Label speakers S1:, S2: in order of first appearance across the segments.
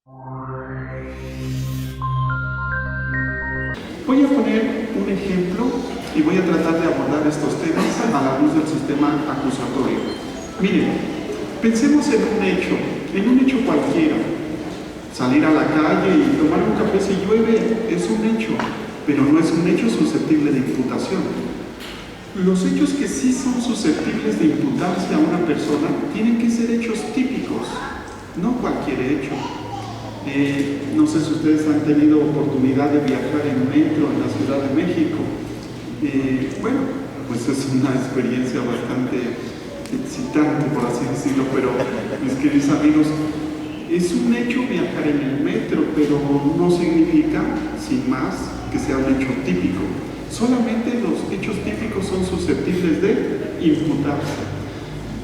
S1: Voy a poner un ejemplo y voy a tratar de abordar estos temas a la luz del sistema acusatorio. Miren, pensemos en un hecho cualquiera. Salir a la calle y tomar un café si llueve es un hecho, pero no es un hecho susceptible de imputación. Los hechos que sí son susceptibles de imputarse a una persona tienen que ser hechos típicos, no cualquier hecho. No sé si ustedes han tenido oportunidad de viajar en metro en la Ciudad de México. Bueno, pues es una experiencia bastante excitante, por así decirlo, pero mis queridos amigos, es un hecho viajar en el metro, pero no significa, sin más, que sea un hecho típico. Solamente los hechos típicos son susceptibles de imputarse.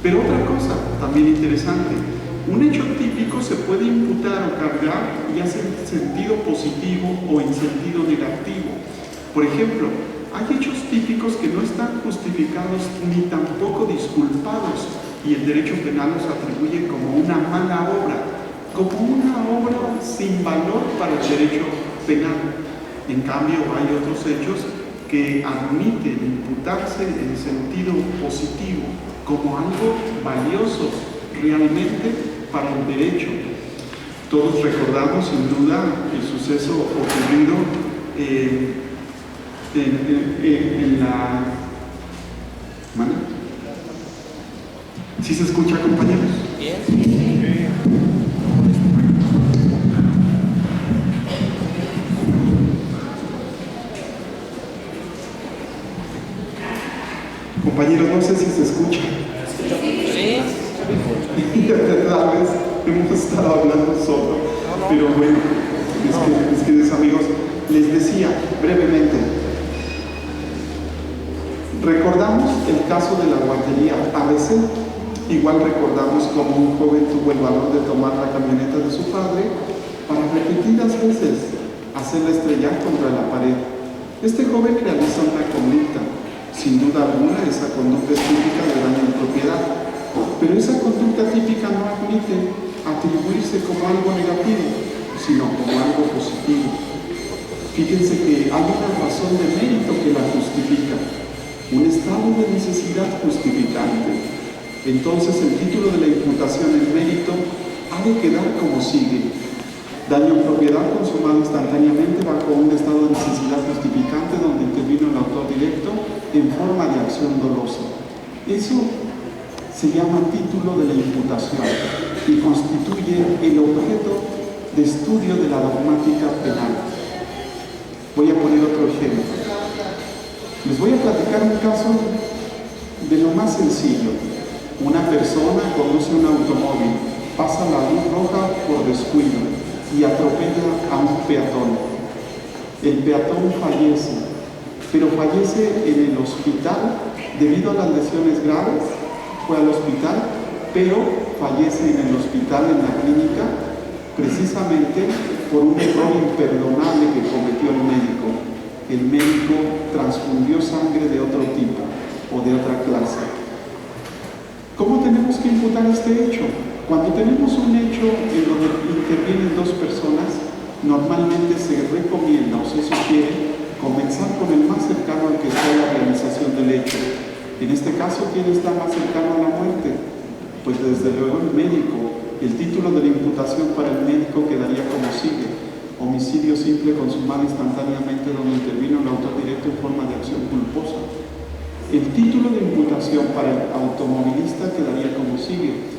S1: Pero otra cosa también interesante, un hecho típico se puede imputar o cargar ya sea en sentido positivo o en sentido negativo. Por ejemplo, hay hechos típicos que no están justificados ni tampoco disculpados y el derecho penal los atribuye como una mala obra, como una obra sin valor para el derecho penal. En cambio, hay otros hechos que admiten imputarse en sentido positivo, como algo valioso realmente para el derecho. Todos recordamos sin duda el suceso ocurrido en la... ¿Vale? ¿Sí se escucha, compañeros? Compañeros, no sé si se escucha.
S2: Sí.
S1: Tal vez hemos estado hablando solo, pero bueno, mis queridos amigos, les decía brevemente, recordamos el caso de la guardería ABC, igual recordamos cómo un joven tuvo el valor de tomar la camioneta de su padre para repetidas veces hacerla estrellar contra la pared. Este joven realiza una conducta, sin duda alguna esa conducta es típica de daño en propiedad, pero esa conducta típica no admite atribuirse como algo negativo, sino como algo positivo. Fíjense que hay una razón de mérito que la justifica, un estado de necesidad justificante. Entonces el título de la imputación en mérito ha de quedar como sigue: daño en propiedad consumado instantáneamente bajo un estado de necesidad justificante donde intervino el autor directo en forma de acción dolosa. Eso se llama título de la imputación y constituye el objeto de estudio de la dogmática penal. Voy a poner otro ejemplo. Les voy a platicar un caso de lo más sencillo. Una persona conduce un automóvil, pasa la luz roja por descuido y atropella a un peatón. El peatón fallece, pero fallece en el hospital debido a las lesiones graves. Fue al hospital, pero fallece en el hospital, en la clínica, precisamente por un error imperdonable que cometió el médico. El médico transfundió sangre de otro tipo o de otra clase. ¿Cómo tenemos que imputar este hecho? Cuando tenemos un hecho en donde intervienen dos personas, normalmente se recomienda o se sugiere comenzar con el más cercano al que está la realización del hecho. En este caso, ¿quién está más cercano a la muerte? Pues desde luego el médico. El título de la imputación para el médico quedaría como sigue: homicidio simple consumado instantáneamente donde intervino el autor directo en forma de acción culposa. El título de imputación para el automovilista quedaría como sigue: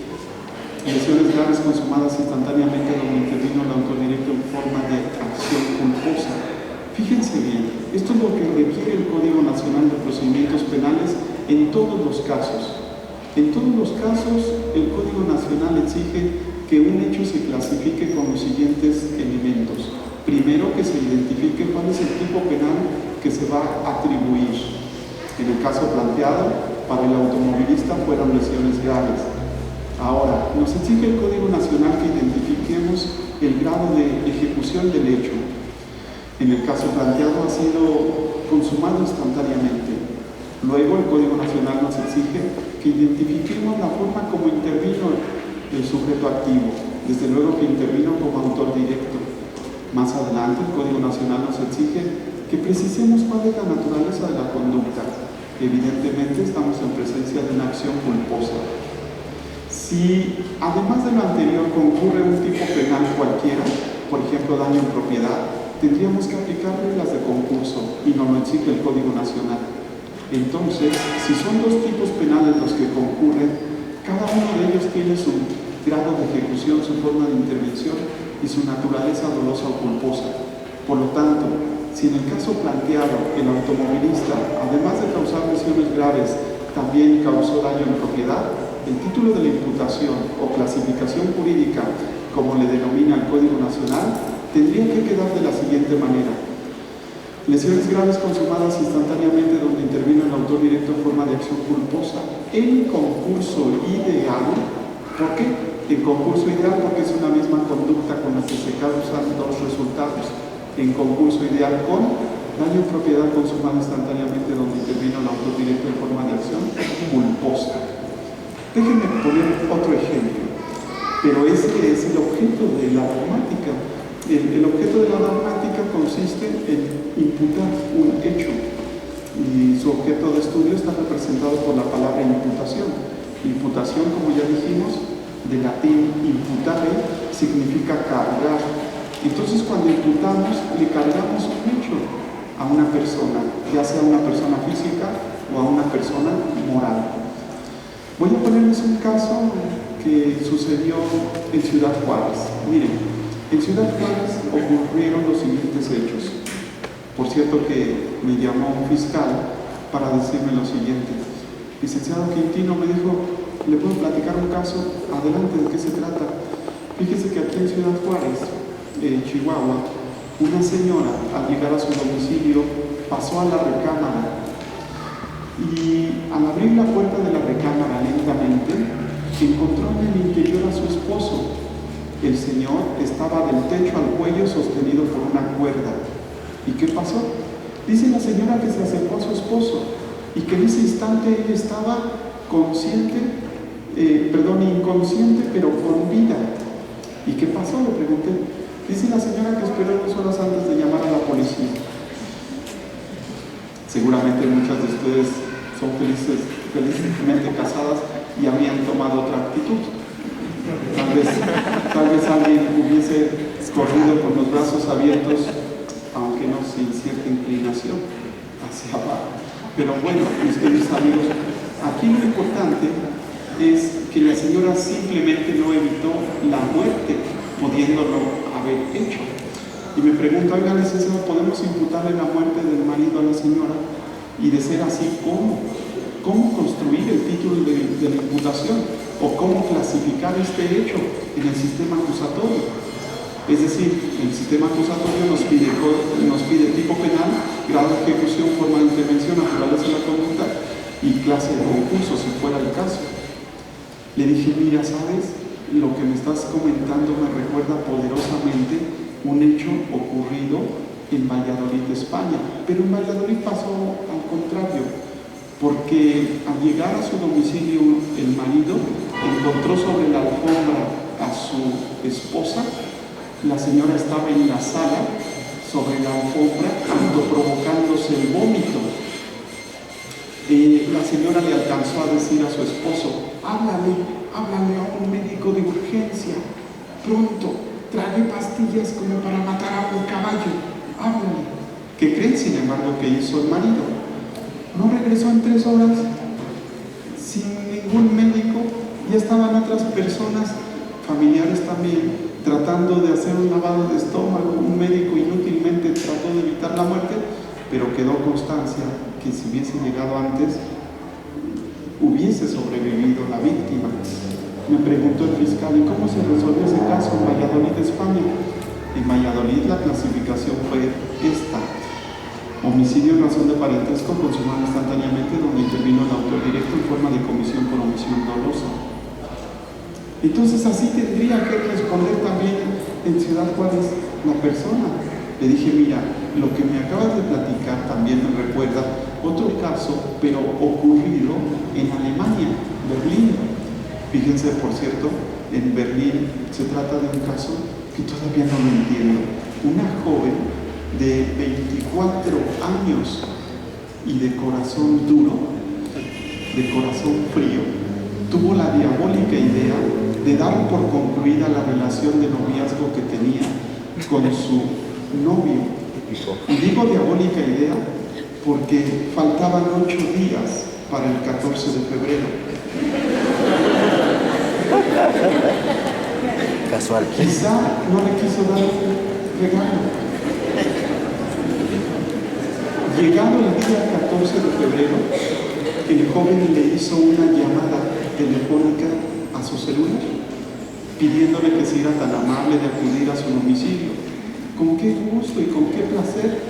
S1: lesiones graves consumadas instantáneamente donde intervino el autor directo en forma de acción culposa. Fíjense bien, esto es lo que requiere el Código Nacional de Procedimientos Penales en todos los casos. En todos los casos, el Código Nacional exige que un hecho se clasifique con los siguientes elementos. Primero, que se identifique cuál es el tipo penal que se va a atribuir. En el caso planteado, para el automovilista fueron lesiones graves. Ahora, nos exige el Código Nacional que identifiquemos el grado de ejecución del hecho. En el caso planteado ha sido consumado instantáneamente. Luego, el Código Nacional nos exige que identifiquemos la forma como intervino el sujeto activo. Desde luego que intervino como autor Más adelante, el Código Nacional nos exige que precisemos cuál es la naturaleza de la conducta. Evidentemente, estamos en presencia de una acción culposa. Si, además de lo anterior, concurre un tipo penal cualquiera, por ejemplo, daño en propiedad, tendríamos que aplicar reglas de concurso y nos lo exige el Código Nacional. Entonces, si son dos tipos penales los que concurren, cada uno de ellos tiene su grado de ejecución, su forma de intervención y su naturaleza dolosa o culposa. Por lo tanto, si en el caso planteado el automovilista, además de causar lesiones graves, también causó daño en propiedad, el título de la imputación o clasificación jurídica, como le denomina el Código Nacional, tendría que quedar de la siguiente manera: lesiones graves consumadas instantáneamente donde intervino el autor directo en forma de acción culposa en concurso ideal. ¿Por qué? En concurso ideal porque es una misma conducta con la que se causan dos resultados. En concurso ideal con daño en propiedad consumada instantáneamente donde intervino el autor directo en forma de acción culposa. Déjenme poner otro ejemplo, pero ese es el objeto de la dogmática. El objeto de la dogmática consiste en imputar un hecho y su objeto de estudio está representado por la palabra imputación. Imputación, como ya dijimos, de latín imputare, significa cargar. Entonces, cuando imputamos, le cargamos un hecho a una persona, ya sea una persona física o a una persona moral. Voy a ponerles un caso que sucedió en Ciudad Juárez. Miren, en Ciudad Juárez ocurrieron los siguientes hechos. Por cierto que me llamó un fiscal para decirme lo siguiente: licenciado Quintino, me dijo, ¿le puedo platicar un caso? Adelante, ¿de qué se trata? Fíjese que aquí en Ciudad Juárez, Chihuahua, una señora al llegar a su domicilio pasó a la recámara y al abrir la puerta de la recámara lentamente encontró en el interior a su esposo. El señor estaba del techo al cuello sostenido por una cuerda. ¿Y qué pasó? Dice la señora que se acercó a su esposo y que en ese instante él estaba inconsciente, pero con vida. ¿Y qué pasó? Le pregunté. Dice la señora que esperó 2 horas antes de llamar a la policía. Seguramente muchas de ustedes son felizmente casadas y habían tomado otra actitud. Tal vez alguien hubiese corrido con los brazos abiertos, aunque no sin cierta inclinación hacia abajo. Pero bueno, mis queridos amigos, aquí lo importante es que la señora simplemente no evitó la muerte, pudiéndolo haber hecho. Y me pregunto, oiga, licenciado, ¿podemos imputarle la muerte del marido a la señora? Y de ser así, ¿cómo? ¿Cómo construir el título de la imputación? ¿O cómo clasificar este hecho en el sistema acusatorio? Es decir, el sistema acusatorio nos pide tipo penal, grado de ejecución, forma de intervención, naturaleza de la conducta y clase de concurso, si fuera el caso. Le dije, mira, ¿sabes? Lo que me estás comentando me recuerda poderosamente un hecho ocurrido en Valladolid, España. Pero en Valladolid pasó al contrario, porque al llegar a su domicilio el marido encontró sobre la alfombra a su esposa. La señora estaba en la sala, sobre la alfombra, provocándose el vómito. La señora le alcanzó a decir a su esposo, háblale a un médico de urgencia, pronto, trague pastillas como para matar a un caballo, háblale. ¿Qué creen, sin embargo, que hizo el marido? No regresó en 3 horas, sin ningún médico, ya estaban otras personas, familiares también, tratando de hacer un lavado de estómago. Un médico inútilmente trató de evitar la muerte, pero quedó constancia que si hubiese llegado antes, hubiese sobrevivido la víctima. Me preguntó el fiscal, ¿y cómo se resolvió ese caso en Valladolid, España? En Valladolid la clasificación fue esta: homicidio en razón de parentesco consumado instantáneamente donde intervino el autor directo en forma de comisión por omisión dolosa. Entonces así tendría que responder también en Ciudad Juárez la persona. Le dije, mira, lo que me acabas de platicar también me recuerda otro caso, pero ocurrido en Alemania, Berlín. Fíjense, por cierto, en Berlín se trata de un caso que todavía no lo entiendo. una joven de 24 años y de corazón duro, de corazón frío, tuvo la diabólica idea de dar por concluida la relación de noviazgo que tenía con su novio. Y digo diabólica idea porque faltaban 8 días para el 14 de febrero.
S2: Casual.
S1: Quizá no le quiso dar un regalo. Llegado el día 14 de febrero, el joven le hizo una llamada telefónica a su celular, pidiéndole que se era tan amable de acudir a su domicilio. Con qué gusto y con qué placer,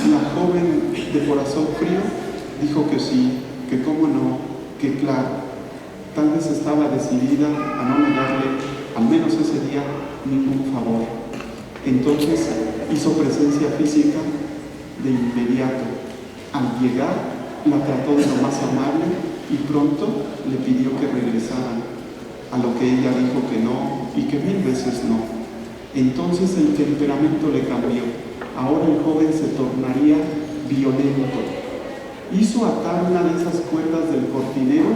S1: la joven de corazón frío dijo que sí, que cómo no, que claro. Tal vez estaba decidida a no negarle, al menos ese día, ningún favor. Entonces hizo presencia física de inmediato. Al llegar, la trató de lo más amable y pronto le pidió que regresaran, a lo que ella dijo que no y que 1000 veces no. Entonces el temperamento le cambió. Ahora el joven se tornaría violento. Hizo atar una de esas cuerdas del cortinero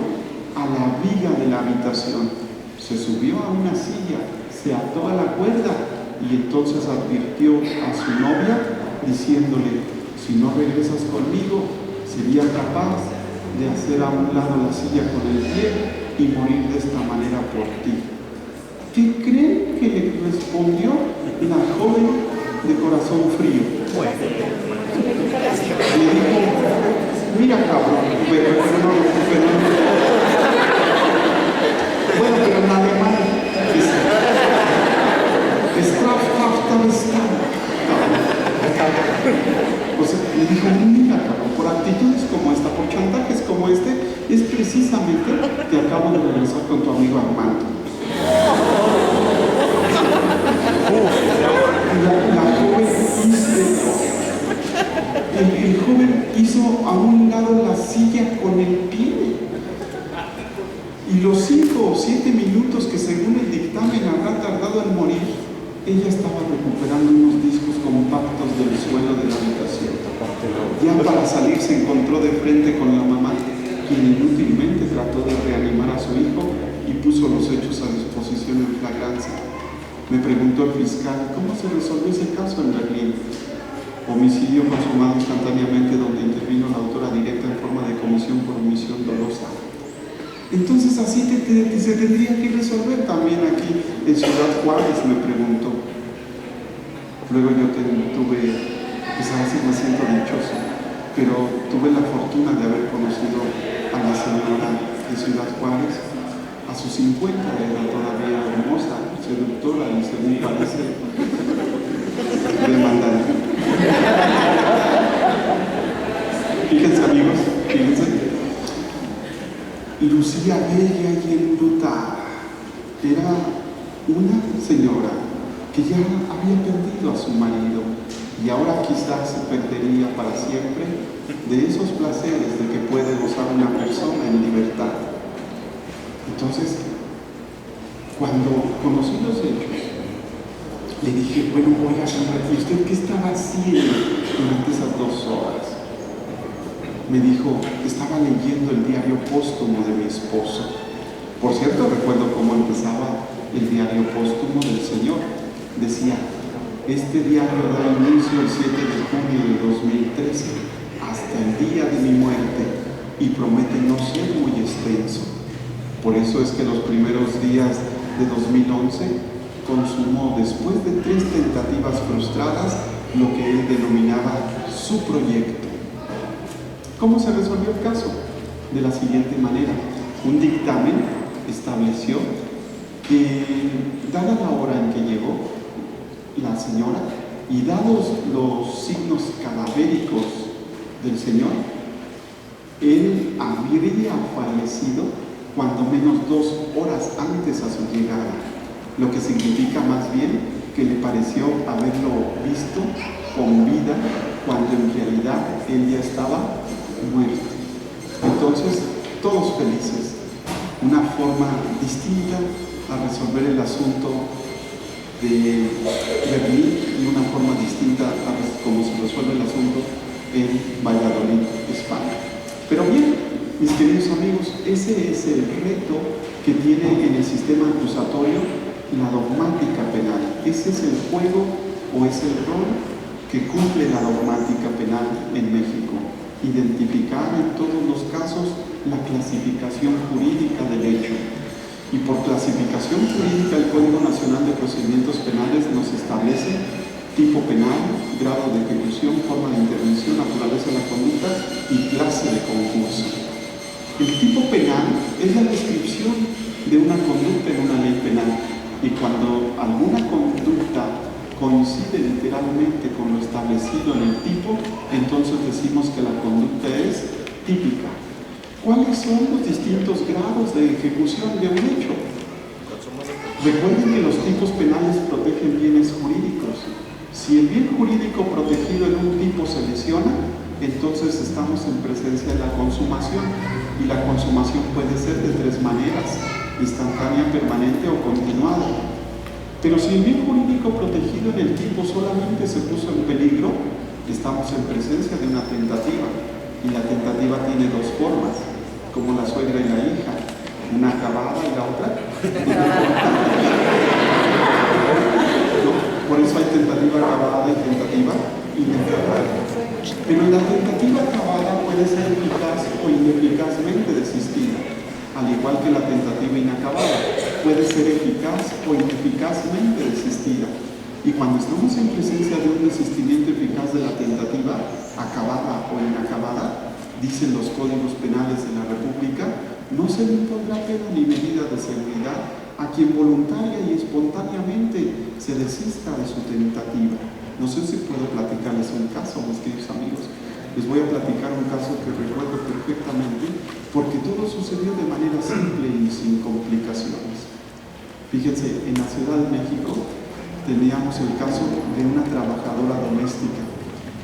S1: a la viga de la habitación. Se subió a una silla, se ató a la cuerda y entonces advirtió a su novia diciéndole: si no regresas conmigo, sería capaz de hacer a un lado la silla con el pie y morir de esta manera por ti. ¿Qué creen que le respondió la joven de corazón frío? Le dijo: mira, cabrón, pero bueno, pero en alemán es Strafhaftamstand. O sea, le dijo: mira, cabrón, por actitudes como esta, por chantajes como este, es precisamente que acabo de regresar con tu amigo Armando. El joven hizo a un lado la silla con el pie. Y los 5 o 7 minutos que según el dictamen habrá tardado en morir, ella estaba recuperando unos discos compactos del suelo de la habitación. Ya para salir se encontró de frente con la mamá, quien inútilmente trató de reanimar a su hijo y puso los hechos a disposición en flagrancia. Me preguntó el fiscal: ¿cómo se resolvió ese caso en Berlín? Homicidio consumado instantáneamente, donde intervino la autora directa en forma de comisión por omisión dolosa. Entonces así se tendría que resolver también aquí en Ciudad Juárez, me preguntó. Luego yo tuve, pues a veces me siento dichoso, pero tuve la fortuna de haber conocido a la señora de Ciudad Juárez. A sus 50 era todavía hermosa, seductora y según parece demandante. Fíjense, amigos, fíjense. Lucía bella y enlutada era una señora que ya había perdido a su marido y ahora quizás se perdería para siempre de esos placeres de que puede gozar una persona en libertad. Entonces, cuando conocí los hechos, le dije: bueno, oiga, ¿y usted qué estaba haciendo durante esas 2 horas? Me dijo: estaba leyendo el diario póstumo de mi esposo. Por cierto, recuerdo cómo empezaba el diario póstumo del Señor. Decía: este diario da inicio el 7 de junio de 2013 hasta el día de mi muerte y promete no ser muy extenso. Por eso es que los primeros días de 2011 consumó, después de 3 tentativas frustradas, lo que él denominaba su proyecto. ¿Cómo se resolvió el caso? De la siguiente manera: un dictamen estableció que, dada la hora en que llegó la señora y dados los signos cadavéricos del señor, él habría fallecido cuando menos 2 horas antes a su llegada, lo que significa más bien que le pareció haberlo visto con vida cuando en realidad él ya estaba muerto. Entonces, todos felices. Una forma distinta a resolver el asunto de Berlín y una forma distinta a cómo se resuelve el asunto en Valladolid, España. Pero bien, mis queridos amigos, ese es el reto que tiene en el sistema acusatorio la dogmática penal. Ese es el juego o es el rol que cumple la dogmática penal en México. Identificar en todos los casos la clasificación jurídica del hecho. Y por clasificación jurídica, el Código Nacional de Procedimientos Penales nos establece tipo penal, grado de ejecución, forma de intervención, naturaleza de la conducta y clase de concurso. El tipo penal es la descripción de una conducta en una ley penal. Y cuando alguna conducta coincide literalmente con lo establecido en el tipo, entonces decimos que la conducta es típica. ¿Cuáles son los distintos grados de ejecución de un hecho? Recuerden que los tipos penales protegen bienes jurídicos. Si el bien jurídico protegido en un tipo se lesiona, entonces estamos en presencia de la consumación. Y la consumación puede ser de tres maneras: instantánea, permanente o continuada. Pero si el bien jurídico protegido en el tipo solamente se puso en peligro, estamos en presencia de una tentativa. Y la tentativa tiene dos formas, como la suegra y la hija, una acabada y la otra. ¿No? Por eso hay tentativa acabada y tentativa inacabada. Pero la tentativa acabada puede ser eficaz o ineficazmente desistida, al igual que la tentativa inacabada puede ser eficaz o ineficazmente desistida. Y cuando estamos en presencia de un desistimiento eficaz de la tentativa, acabada o inacabada, dicen los códigos penales de la República, no se le impondrá pena ni medida de seguridad a quien voluntaria y espontáneamente se desista de su tentativa. No sé si puedo platicarles un caso, mis queridos amigos. Les voy a platicar un caso que recuerdo perfectamente, porque todo sucedió de manera simple y sin complicaciones. Fíjense, en la Ciudad de México teníamos el caso de una trabajadora doméstica,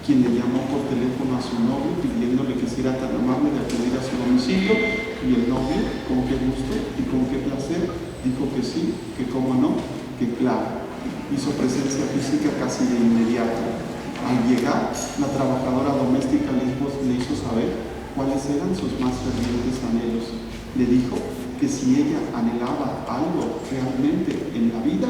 S1: quien le llamó por teléfono a su novio pidiéndole que si era tan amable de acudir a su domicilio, y el novio, con qué gusto y con qué placer, dijo que sí, que cómo no, que claro. Hizo presencia física casi de inmediato. Al llegar, la trabajadora doméstica le hizo saber cuáles eran sus más fervientes anhelos. Le dijo que si ella anhelaba algo realmente en la vida,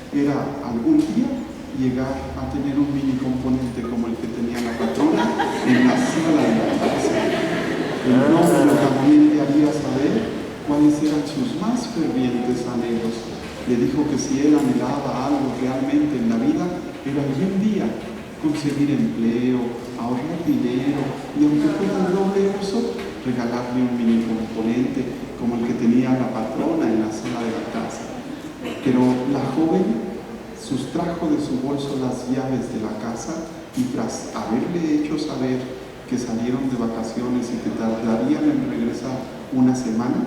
S1: era algún día llegar a tener un mini componente como el que tenía la patrona en la sala de la casa. El novio también le haría saber cuáles eran sus más fervientes anhelos. Le dijo que si él anhelaba algo realmente en la vida, era algún día conseguir empleo, ahorrar dinero y, aunque fuera de doble uso, regalarle un mini componente como el que tenía la patrona en la sala de la casa. Pero la joven sustrajo de su bolso las llaves de la casa y, tras haberle hecho saber que salieron de vacaciones y que tardarían en regresar una semana,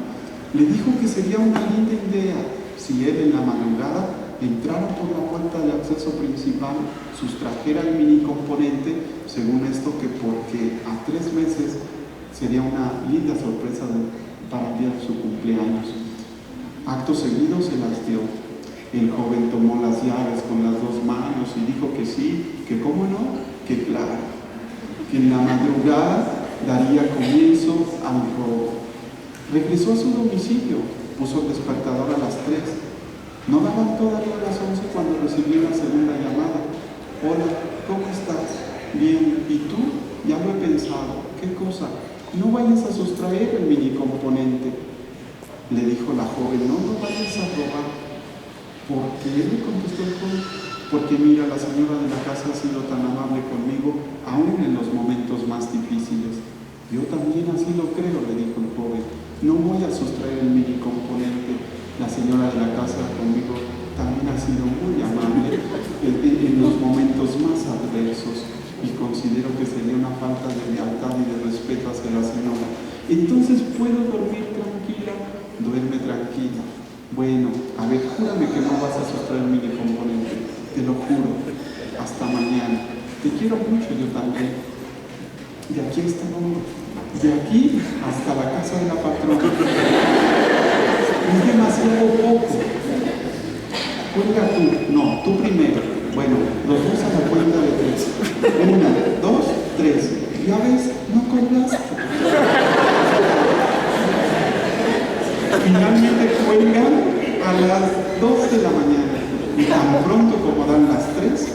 S1: le dijo que sería una linda idea si él en la madrugada entrara por la puerta de acceso principal, sustrajera el mini componente, según esto que porque a 3 meses sería una linda sorpresa para el día de su cumpleaños. Acto seguido se las dio. El joven tomó las llaves con las 2 manos y dijo que sí, que cómo no, que claro, que en la madrugada daría comienzo al robo. Regresó a su domicilio, puso el despertador a las 3. No daban todavía las 11 cuando recibió la segunda llamada. Hola, ¿cómo estás? Bien, ¿y tú? Ya lo he pensado. ¿Qué cosa? No vayas a sustraer el mini componente. Le dijo la joven, no lo vayas a robar. ¿Por qué? Le contestó el joven. Porque mira, la señora de la casa ha sido tan amable conmigo, aún en los momentos más difíciles. Yo también así lo creo, le dijo el joven. No voy a sustraer el mini componente. La señora de la casa conmigo también ha sido muy amable en los momentos más adversos, y considero que sería una falta de lealtad y de respeto hacia la señora. Entonces, ¿puedo dormir tranquila? Duerme tranquila. Bueno, a ver, júrame que no vas a sustraer el mini componente. Te lo juro. Hasta mañana. Te quiero mucho, yo también. De aquí hasta dónde? De aquí hasta la casa de la patrona. Es demasiado poco. Cuelga tú. No, tú primero. Bueno, los dos a la cuenta de 3. 1, 2, 3. Ya ves, no colgaste. Finalmente cuelgan a las 2 de la mañana. Y tan pronto como dan las 3,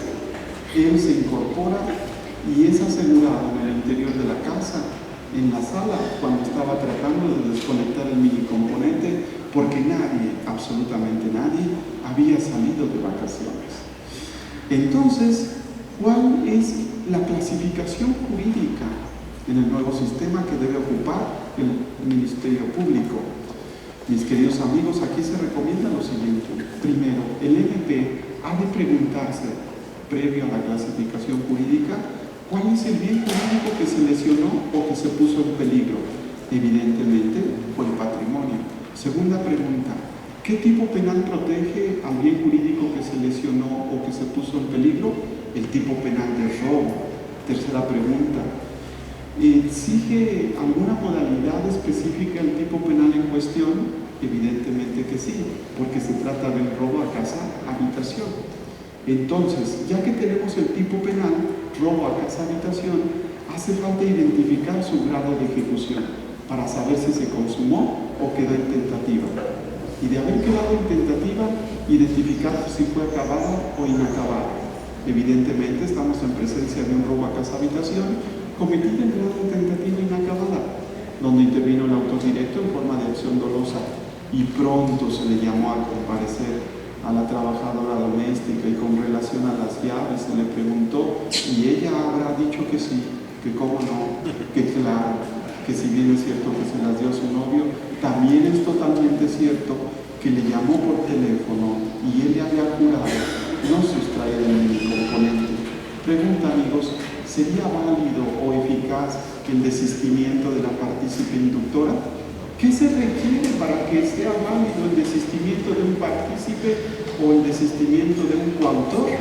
S1: él se incorpora y es asegurado en el interior de la casa, en la sala, cuando estaba tratando de desconectar el mini componente, porque nadie, absolutamente nadie, había salido de vacaciones. Entonces, ¿cuál es la clasificación jurídica en el nuevo sistema que debe ocupar el Ministerio Público? Mis queridos amigos, aquí se recomienda lo siguiente. Primero, el MP ha de preguntarse, previo a la clasificación jurídica, ¿cuál es el bien jurídico que se lesionó o que se puso en peligro? Evidentemente, fue el patrimonio. Segunda pregunta, ¿qué tipo penal protege al bien jurídico que se lesionó o que se puso en peligro? El tipo penal de robo. Tercera pregunta, ¿exige alguna modalidad específica el tipo penal en cuestión? Evidentemente que sí, porque se trata del robo a casa, habitación. Entonces, ya que tenemos el tipo penal, robo a casa, habitación, hace falta identificar su grado de ejecución para saber si se consumó o quedó en tentativa. Y de haber quedado en tentativa, identificar si fue acabada o inacabada. Evidentemente, estamos en presencia de un robo a casa, habitación, cometido en grado de tentativa inacabada, donde intervino el autor directo en forma de acción dolosa y pronto se le llamó a comparecer a la trabajadora doméstica y con relación a las llaves se le preguntó y ella habrá dicho que sí, que cómo no, que claro, que si bien es cierto que se las dio a su novio, también es totalmente cierto que le llamó por teléfono y él le había jurado no sustraer el componente. Pregunta, amigos, ¿sería válido o eficaz el desistimiento de la partícipe inductora? ¿Qué se requiere para que sea válido el desistimiento de un partícipe o el desistimiento de un coautor?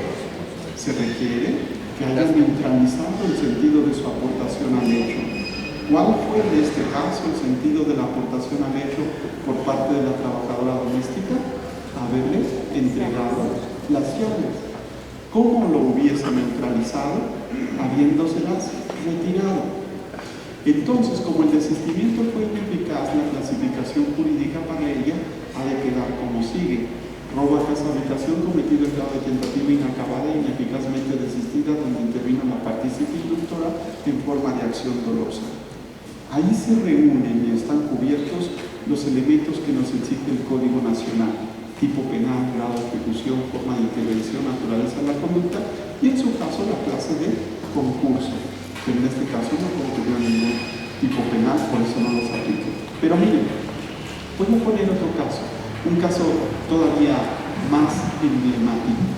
S1: Se requiere que haya neutralizado el sentido de su aportación al hecho. ¿Cuál fue en este caso el sentido de la aportación al hecho por parte de la trabajadora doméstica? Haberle entregado las llaves. ¿Cómo lo hubiese neutralizado? Habiéndoselas retirado. Entonces, como el desistimiento fue ineficaz, la clasificación jurídica para ella ha de quedar como sigue. Robo a casa, habitación cometido en grado de tentativa inacabada e ineficazmente desistida, donde intervino la partícipe inductora en forma de acción dolosa. Ahí se reúnen y están cubiertos los elementos que nos exige el Código Nacional: tipo penal, grado de ejecución, forma de intervención, naturaleza de la conducta y en su caso la clase de concurso. Pero en este caso no ocurrió ningún tipo penal, por eso no los aplico. Pero miren, voy a poner otro caso, un caso todavía más emblemático.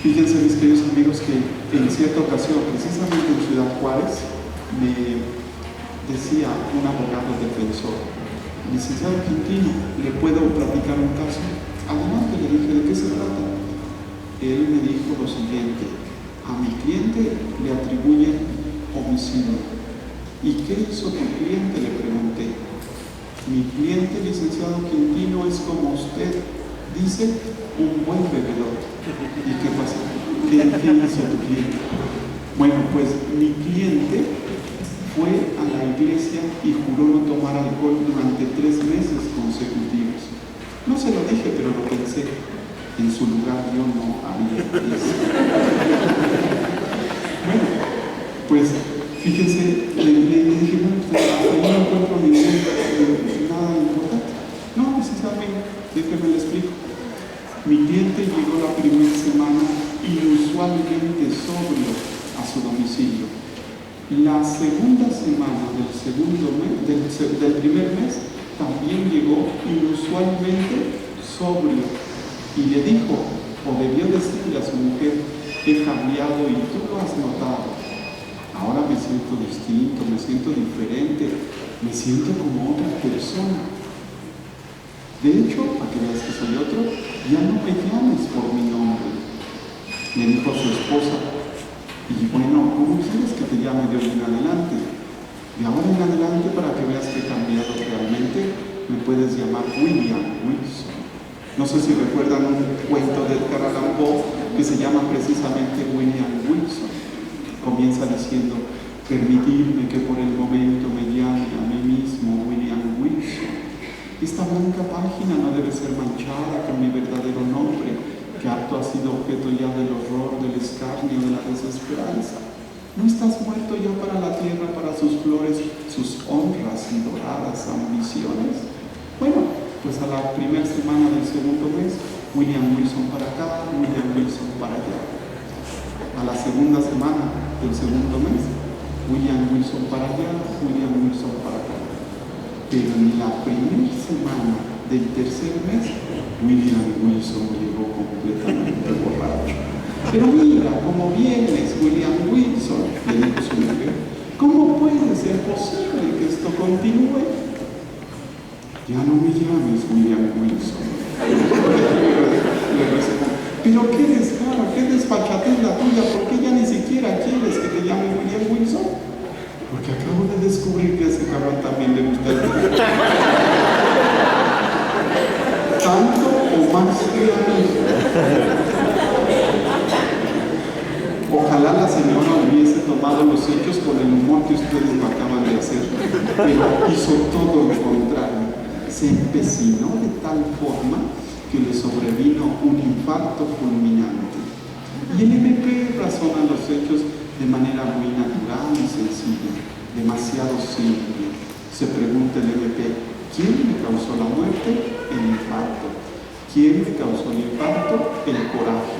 S1: Fíjense, mis queridos amigos, que en cierta ocasión, precisamente en Ciudad Juárez, me decía un abogado defensor: licenciado Quintino, ¿le puedo platicar un caso? Adelante, le dije, ¿de qué se trata? Él me dijo lo siguiente: a mi cliente le atribuyen homicidio. ¿Y qué hizo tu cliente?, le pregunté. Mi cliente, licenciado Quintino, es como usted dice, un buen bebedor. ¿Y qué pasó? ¿Qué hizo tu cliente? Bueno, pues mi cliente fue a la iglesia y juró no tomar alcohol durante 3 meses consecutivos. No se lo dije, pero lo pensé. En su lugar yo no haría eso. Bueno, pues fíjense, le dije, bueno, pues hasta ahí no encuentro nada importante. No, precisamente, déjeme le explico. Mi cliente llegó la primera semana inusualmente sobrio a su domicilio. La segunda semana del primer mes también llegó inusualmente sobrio y le dijo, o debió decirle a su mujer: he cambiado y tú lo has notado. Ahora me siento distinto, me siento diferente, me siento como otra persona. De hecho, para que veas que soy otro, ya no me llames por mi nombre, le dijo a su esposa. Y bueno, ¿cómo quieres que te llame de hoy en adelante? De ahora en adelante, para que veas que he cambiado realmente, me puedes llamar William Wilson. No sé si recuerdan un cuento de Edgar Allan Poe que se llama precisamente William Wilson. Comienza diciendo: permitidme que por el momento me llame a mí mismo William Wilson. Esta blanca página no debe ser manchada con mi verdadero nombre, que harto ha sido objeto ya del horror, del escarnio, de la desesperanza. ¿No estás muerto ya para la tierra, para sus flores, sus honras y doradas ambiciones? Bueno, pues a la primera semana del segundo mes, William Wilson para acá, William Wilson para allá. A la segunda semana del segundo mes, William Wilson para allá, William Wilson para acá. Pero en la primera semana del tercer mes, William Wilson llegó completamente borracho. Pero mira, cómo vienes, William Wilson, le dijo su mujer. ¿Cómo puede ser posible que esto continúe? Ya no me llames William Wilson. Le respondió. Pero qué descaro, qué desfachatez la tuya, ¿por qué ya ni siquiera quieres que te llame William Wilson? Porque acabo de descubrir que a ese cabrón también le gusta el dinero. Tanto o más que a mí. Ojalá la señora hubiese tomado los hechos con el humor que ustedes lo acaban de hacer, pero hizo todo lo contrario. Se empecinó de tal forma que le sobrevino un infarto fulminante. Y el MP razona los hechos de manera muy natural y sencilla, demasiado simple. Se pregunta el MP: ¿quién me causó la muerte? El infarto. ¿Quién me causó el infarto? El coraje.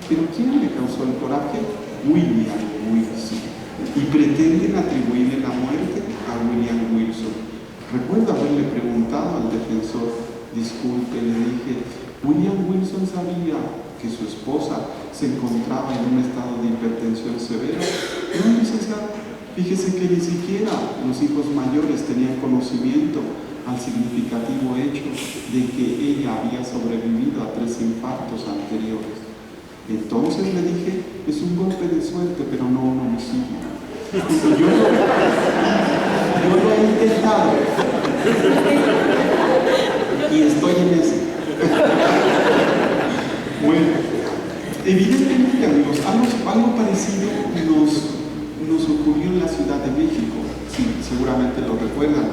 S1: ¿Pero quién le causó el coraje? William Wilson. Y pretenden atribuirle la muerte a William Wilson. Recuerdo haberle preguntado al defensor: disculpe, le dije, ¿William Wilson sabía que su esposa se encontraba en un estado de hipertensión severa? No, licenciado, fíjese que ni siquiera los hijos mayores tenían conocimiento al significativo hecho de que ella había sobrevivido a 3 infartos anteriores. Entonces le dije: es un golpe de suerte, pero no un homicidio. Yo lo he intentado y estoy en eso. Bueno, evidentemente, amigos, algo parecido nos ocurrió en la Ciudad de México. Sí, seguramente lo recuerdan.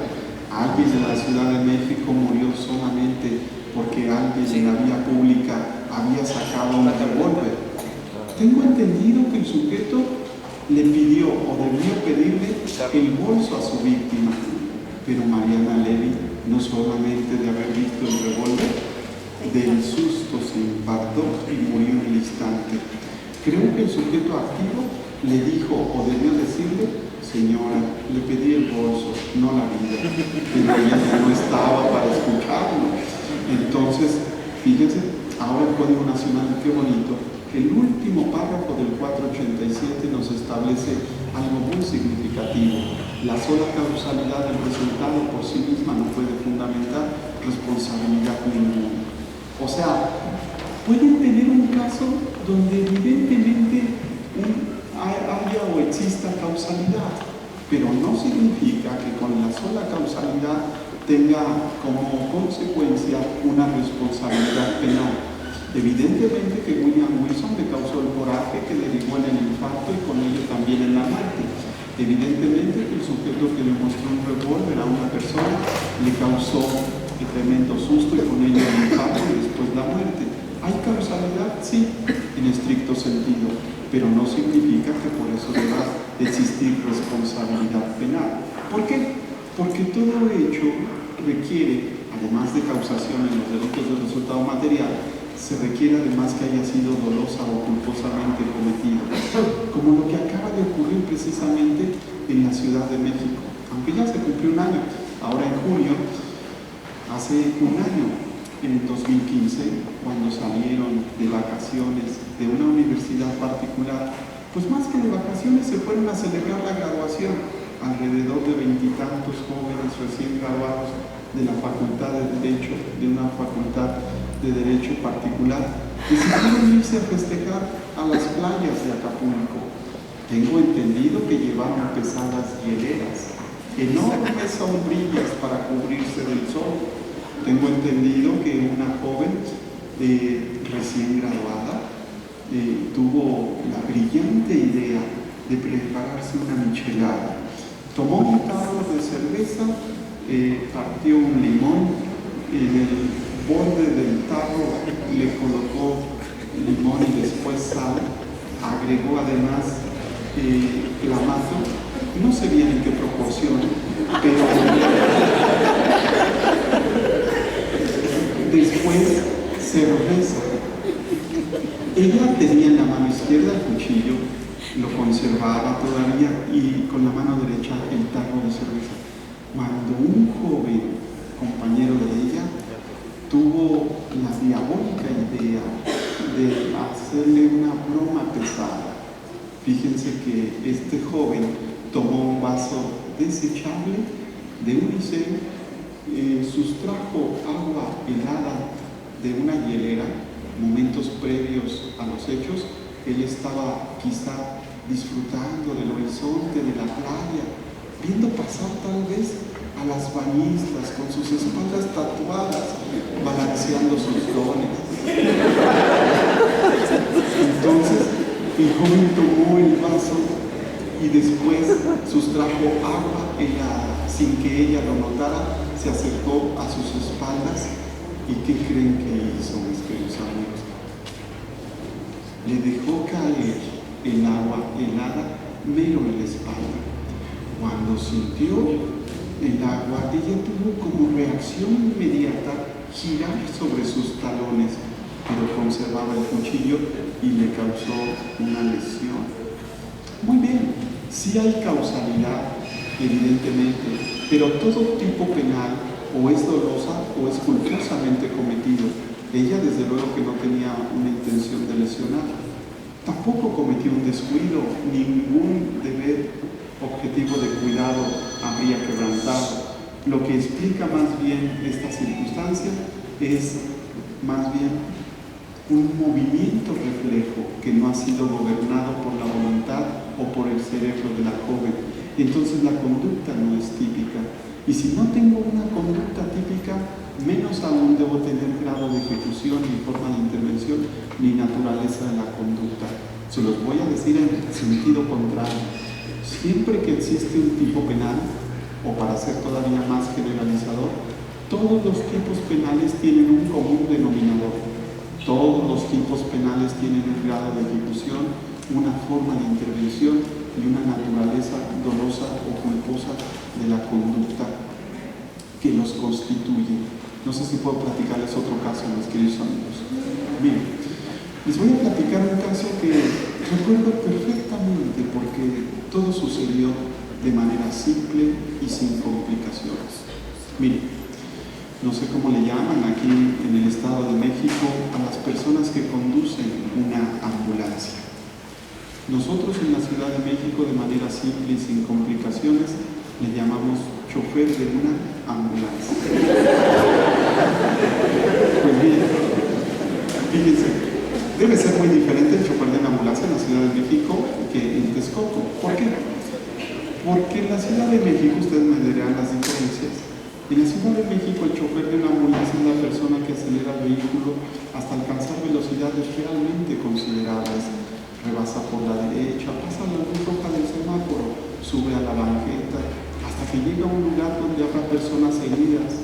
S1: Alguien de la Ciudad de México murió solamente porque alguien en la vía pública había sacado un revólver. Tengo entendido que el sujeto le pidió o debió pedirle el bolso a su víctima, pero Mariana Levy, no solamente de haber visto el revólver, del susto se infartó y murió en el instante. Creo que el sujeto activo le dijo o debió decirle: señora, le pedí el bolso, no la vida, pero ella no estaba para escucharlo. Entonces, fíjense, ahora el Código Nacional, qué bonito, el último párrafo del 487 nos establece algo muy significativo. La sola causalidad del resultado por sí misma no puede fundamentar responsabilidad ninguna. O sea, pueden tener un caso donde evidentemente haya o exista causalidad, pero no significa que con la sola causalidad tenga como consecuencia una responsabilidad penal. Evidentemente que William Wilson le causó el coraje que derivó en el infarto y con ello también en la muerte. Evidentemente que el sujeto que le mostró un revólver a una persona le causó el tremendo susto y con ello el infarto y después la muerte. ¿Hay causalidad? Sí, en estricto sentido, pero no significa que por eso deba existir responsabilidad penal. ¿Por qué? Porque todo hecho requiere, además de causación en los delitos de resultado material, se requiere además que haya sido dolosa o culposamente cometido, como lo que acaba de ocurrir precisamente en la Ciudad de México, aunque ya se cumplió un año. Ahora en junio, hace un año, en el 2015, cuando salieron de vacaciones de una universidad particular, pues más que de vacaciones se fueron a celebrar la graduación, alrededor de 20 y tantos jóvenes recién graduados de la Facultad de Derecho, de una facultad de Derecho particular, decidieron irse a festejar a las playas de Acapulco. Tengo entendido que llevaron pesadas hieleras, enormes sombrillas para cubrirse del sol. Tengo entendido que una joven recién graduada, tuvo la brillante idea de prepararse una michelada. Tomó un tarro de cerveza, partió un limón, en el borde del tarro le colocó limón y después sal, agregó además clamato, no sé bien en qué proporción, pero después cerveza. Ella tenía en la mano izquierda el cuchillo, lo conservaba todavía, y con la mano derecha el tarro de cerveza. Cuando un joven compañero de ella tuvo la diabólica idea de hacerle una broma pesada, fíjense que este joven tomó un vaso desechable de unicel, sustrajo agua helada de una hielera. Momentos previos a los hechos, él estaba quizá disfrutando del horizonte, de la playa, viendo pasar tal vez a las bañistas con sus espaldas tatuadas, balanceando sus dones. Entonces, el joven tomó el vaso y después sustrajo agua helada, sin que ella lo notara, se acercó a sus espaldas. ¿Y qué creen que hizo, mis queridos amigos? Le dejó caer el agua helada mero en la espalda. Cuando sintió el agua, ella tuvo como reacción inmediata girar sobre sus talones, pero conservaba el cuchillo y le causó una lesión. Muy bien, sí hay causalidad, evidentemente, pero todo tipo penal o es dolosa o es culposamente cometido. Ella desde luego que no tenía una intención de lesionar, tampoco cometió un descuido, ningún deber objetivo de cuidado habría quebrantado. Lo que explica más bien esta circunstancia es más bien un movimiento reflejo que no ha sido gobernado por la voluntad o por el cerebro de la joven. Entonces la conducta no es típica. Y si no tengo una conducta típica, menos aún debo tener grado de ejecución, ni forma de intervención, ni naturaleza de la conducta. Se los voy a decir en sentido contrario. Siempre que existe un tipo penal, o para ser todavía más generalizador, todos los tipos penales tienen un común denominador. Todos los tipos penales tienen un grado de ejecución, una forma de intervención y una naturaleza dolosa o culposa de la conducta que los constituye. No sé si puedo platicarles otro caso, mis queridos amigos. Bien, les voy a platicar un caso que recuerdo perfectamente porque todo sucedió de manera simple y sin complicaciones. Miren, no sé cómo le llaman aquí en el Estado de México a las personas que conducen una ambulancia. Nosotros en la Ciudad de México, de manera simple y sin complicaciones, le llamamos chofer de una ambulancia. Pues bien, fíjense, debe ser muy diferente el chofer de una ambulancia en la Ciudad de México que en Texcoco. ¿Por qué? Porque en la Ciudad de México, ustedes me dirán las diferencias. En la Ciudad de México, el chofer de una ambulancia es la persona que acelera el vehículo hasta alcanzar velocidades realmente considerables. Rebasa por la derecha, pasa la luz roja del semáforo, sube a la banqueta, hasta que llega a un lugar donde habrá personas heridas,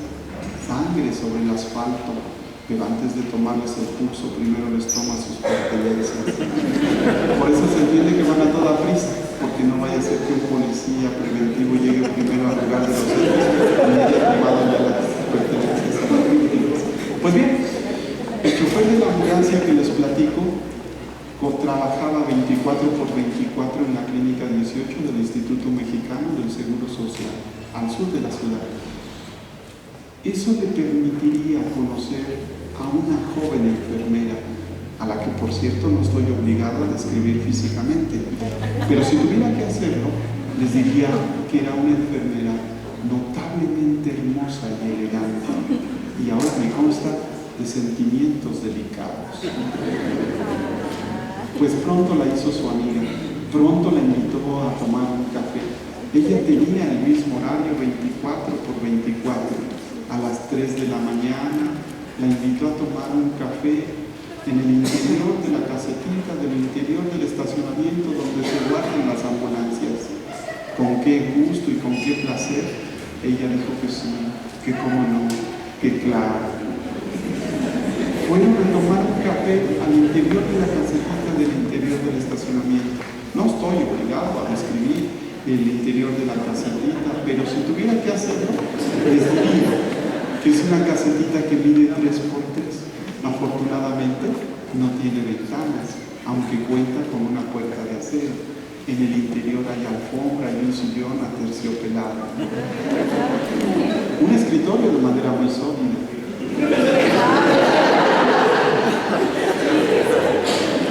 S1: sangre sobre el asfalto, pero antes de tomarles el pulso, primero les toma sus pertenencias. Por eso se entiende que van a toda prisa, porque no vaya a ser que un policía preventivo llegue primero al lugar de los hechos y haya tomado ya las pertenencias a las víctimas. Pues bien, el chofer de la ambulancia que les platico trabajaba 24 por 24 en la clínica 18 del Instituto Mexicano del Seguro Social, al sur de la ciudad. Eso le permitiría conocer a una joven enfermera, a la que por cierto no estoy obligado a describir físicamente, pero si tuviera que hacerlo, les diría que era una enfermera notablemente hermosa y elegante, y ahora me consta de sentimientos delicados. Pues pronto la hizo su amiga, pronto la invitó a tomar un café. Ella tenía el mismo horario 24 por 24, a las 3 de la mañana, la invitó a tomar un café en el interior de la casetita, del interior del estacionamiento donde se guardan las ambulancias. Con qué gusto y con qué placer. Ella dijo que sí, que cómo no, que claro. Fueron a tomar un café al interior de la casetita del interior del estacionamiento. No estoy obligado a describir el interior de la casetita, pero si tuviera que hacerlo, les diría que es una casetita que mide 3x3. Afortunadamente no tiene ventanas, aunque cuenta con una puerta de acero. En el interior hay alfombra y un sillón aterciopelado. Un escritorio de madera muy sólida.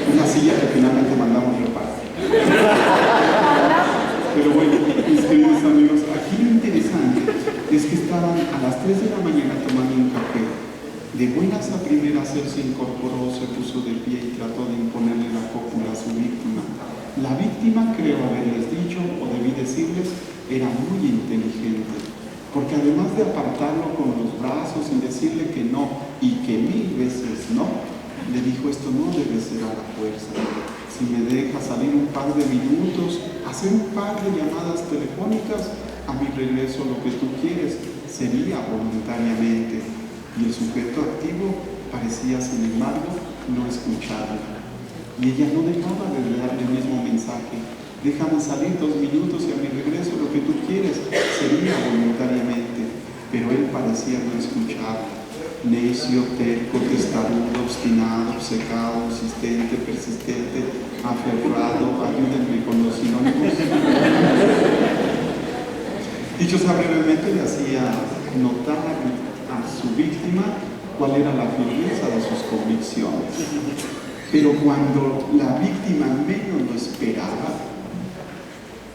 S1: Una silla que finalmente mandamos reparar. Pero bueno, mis queridos amigos, aquí lo interesante es que estaban a las 3 de la mañana tomando un café. De buenas a primeras él se incorporó, se puso de pie y trató de imponerle la cópula a su víctima. La víctima, creo haberles dicho, o debí decirles, era muy inteligente, porque además de apartarlo con los brazos y decirle que no, y que 1000 veces no, le dijo: esto no debe ser a la fuerza. Si me deja salir un par de minutos, hacer un par de llamadas telefónicas, a mi regreso lo que tú quieres sería voluntariamente. Y el sujeto activo parecía, sin embargo, no escucharla. Y ella no dejaba de darle el mismo mensaje: déjame salir 2 minutos y a mi regreso lo que tú quieres sería voluntariamente. Pero él parecía no escucharla. Necio, terco, testarudo, obstinado, obcecado, insistente, persistente, aferrado. Ayúdenme con los sinónimos. Dicho sea brevemente, le hacía notar a su víctima cuál era la firmeza de sus convicciones. Pero cuando la víctima menos lo esperaba,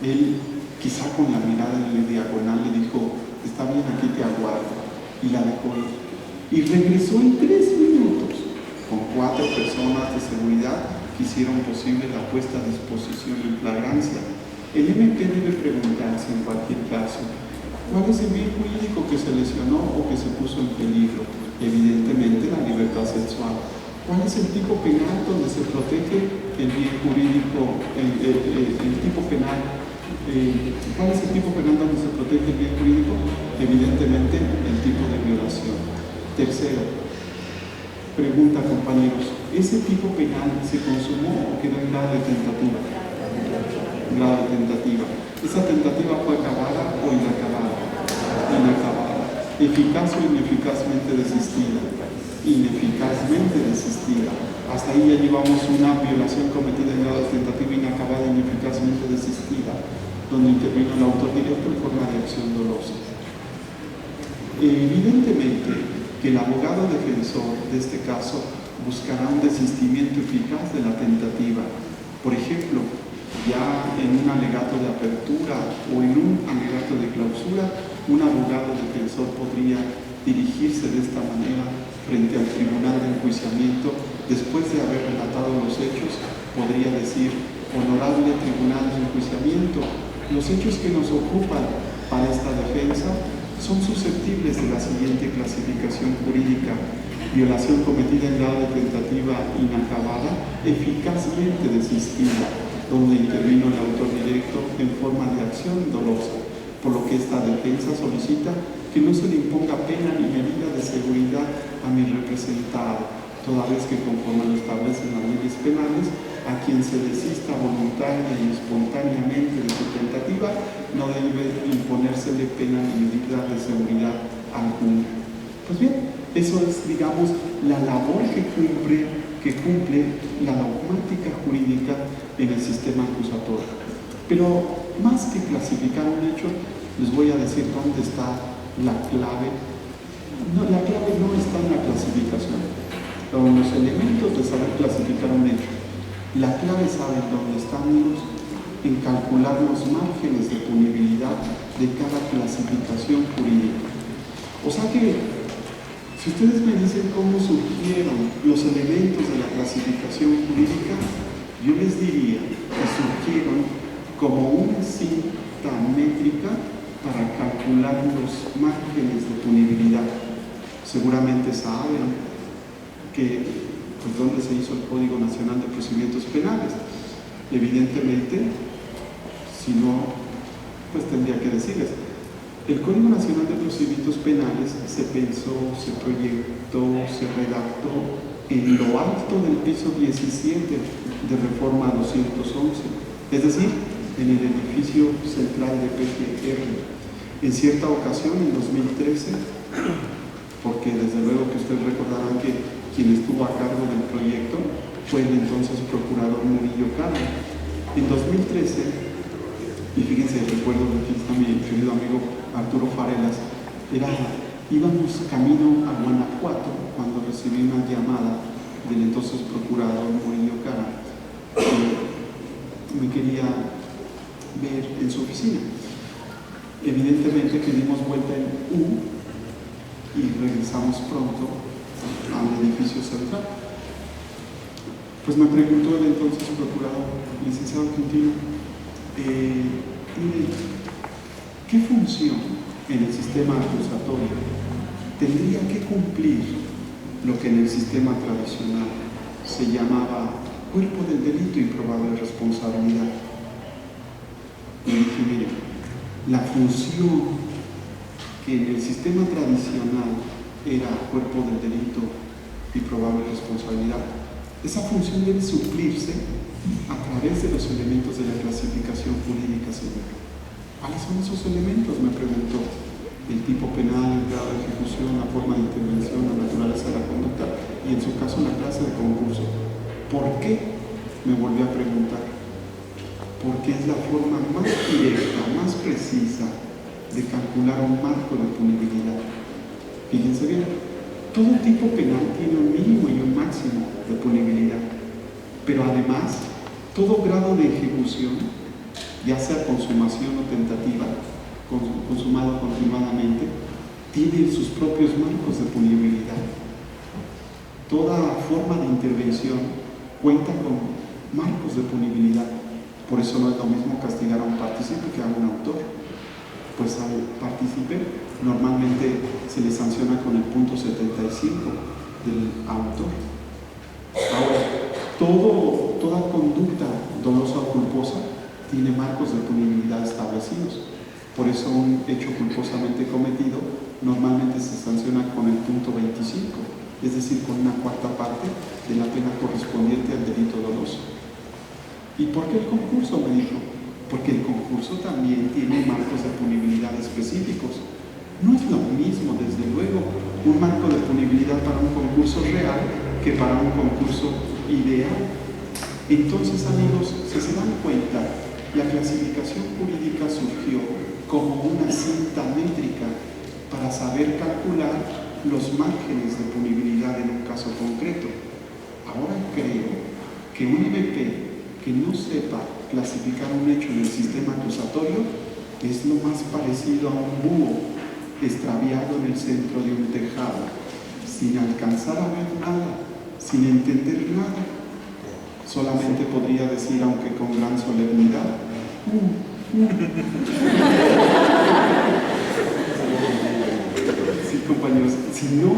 S1: él, quizá con la mirada en la diagonal, le dijo: está bien, aquí te aguardo. Y la dejó ir. Y regresó en 3 minutos, con 4 personas de seguridad que hicieron posible la puesta a disposición en flagrancia. El MP debe preguntarse en cualquier caso: ¿cuál es el bien jurídico que se lesionó o que se puso en peligro? Evidentemente la libertad sexual. ¿Cuál es el tipo penal donde se protege el bien jurídico, el tipo penal? ¿Cuál es el tipo penal donde se protege el bien jurídico? Evidentemente el tipo de violación. Tercero, pregunta, compañeros: ¿ese tipo penal se consumó o quedó en grado de tentativa? Grado de tentativa. ¿Esa tentativa fue acabada o inacabada? Inacabada. ¿Eficaz o ineficazmente desistida? Ineficazmente desistida. Hasta ahí ya llevamos una violación cometida en grado de tentativa inacabada, ineficazmente desistida, donde intervino el autor directo en forma de acción dolosa. Evidentemente que el abogado defensor de este caso buscará un desistimiento eficaz de la tentativa. Por ejemplo, ya en un alegato de apertura o en un alegato de clausura, un abogado defensor podría dirigirse de esta manera frente al tribunal de enjuiciamiento. Después de haber relatado los hechos, podría decir: honorable tribunal de enjuiciamiento, los hechos que nos ocupan para esta defensa son susceptibles de la siguiente clasificación jurídica: violación cometida en grado de tentativa inacabada, eficazmente desistida, donde intervino el autor directo en forma de acción dolosa, por lo que esta defensa solicita que no se le imponga pena ni medida de seguridad a mi representado, toda vez que, conforme lo establecen las leyes penales, a quien se desista voluntaria y espontáneamente de su tentativa no debe imponérsele pena ni medida de seguridad alguna. Pues bien, eso es, digamos, la labor que cumple la dogmática jurídica en el sistema acusatorio. Pero más que clasificar un hecho, les voy a decir dónde está la clave. No, la clave no está en la clasificación, o en los elementos de saber clasificar un hecho. La clave, ¿saben dónde está, amigos? En calcular los márgenes de punibilidad de cada clasificación jurídica. O sea que, si ustedes me dicen cómo surgieron los elementos de la clasificación jurídica, yo les diría que surgieron como una cinta métrica para calcular los márgenes de punibilidad. O Seguramente saben que, pues, dónde se hizo el Código Nacional de Procedimientos Penales. Evidentemente, si no, pues tendría que decirles. El Código Nacional de Procedimientos Penales se pensó, se proyectó, se redactó en lo alto del piso 17 de Reforma 211, es decir, en el edificio central de PGR. En cierta ocasión, en 2013, porque desde luego que ustedes recordarán que quien estuvo a cargo del proyecto fue el entonces procurador Murillo Karam. En 2013, y fíjense, recuerdo que aquí está mi querido amigo Arturo Farelas, íbamos camino a Guanajuato cuando recibí una llamada del entonces procurador Murillo Karam, que me quería ver en su oficina. Evidentemente que dimos vuelta en U y regresamos pronto al edificio central. Pues me preguntó el entonces procurador, licenciado Quintino, mire, ¿qué función en el sistema acusatorio tendría que cumplir lo que en el sistema tradicional se llamaba cuerpo del delito y probable responsabilidad? Le dije, mire, la función que en el sistema tradicional era cuerpo del delito y probable responsabilidad, esa función debe suplirse a través de los elementos de la clasificación jurídica civil. ¿Cuáles son esos elementos?, me preguntó. El tipo penal, el grado de ejecución, la forma de intervención, la naturaleza de la conducta y en su caso la clase de concurso. ¿Por qué?, me volvió a preguntar. Porque es la forma más directa, más precisa de calcular un marco de punibilidad. Fíjense bien, todo tipo penal tiene un mínimo y un máximo de punibilidad, pero además todo grado de ejecución, ya sea consumación o tentativa, consumado continuadamente, tiene sus propios marcos de punibilidad. Toda forma de intervención cuenta con marcos de punibilidad. Por eso no es lo mismo castigar a un partícipe que a un autor. Pues al partícipe normalmente se le sanciona con el punto 75 del autor. Ahora, toda conducta dolosa o culposa tiene marcos de punibilidad establecidos. Por eso un hecho culposamente cometido normalmente se sanciona con el punto 25, es decir, con una cuarta parte de la pena correspondiente al delito doloso. ¿Y por qué el concurso?, me dijo. Porque el concurso también tiene marcos de punibilidad específicos. No es lo mismo, desde luego, un marco de punibilidad para un concurso real que para un concurso ideal. Entonces, amigos, si se dan cuenta, la clasificación jurídica surgió como una cinta métrica para saber calcular los márgenes de punibilidad en un caso concreto. Ahora creo que un MP que no sepa clasificar un hecho en el sistema acusatorio es lo más parecido a un búho extraviado en el centro de un tejado, sin alcanzar a ver nada, sin entender nada. Solamente podría decir, aunque con gran solemnidad, Sí, compañeros, si no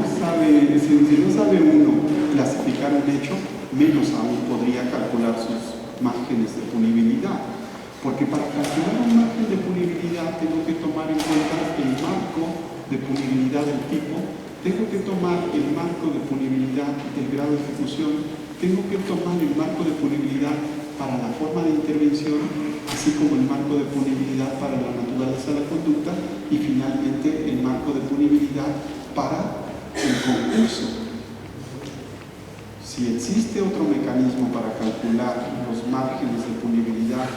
S1: sabe uno clasificar un hecho, menos aún podría calcular sus márgenes de punibilidad, porque para calcular un margen de punibilidad tengo que tomar en cuenta el marco de punibilidad del tipo, tengo que tomar el marco de punibilidad del grado de ejecución, tengo que tomar el marco de punibilidad para la forma de intervención, así como el marco de punibilidad para la naturaleza de la conducta y finalmente el marco de punibilidad para el concurso. Si existe otro mecanismo para calcular los márgenes de punibilidad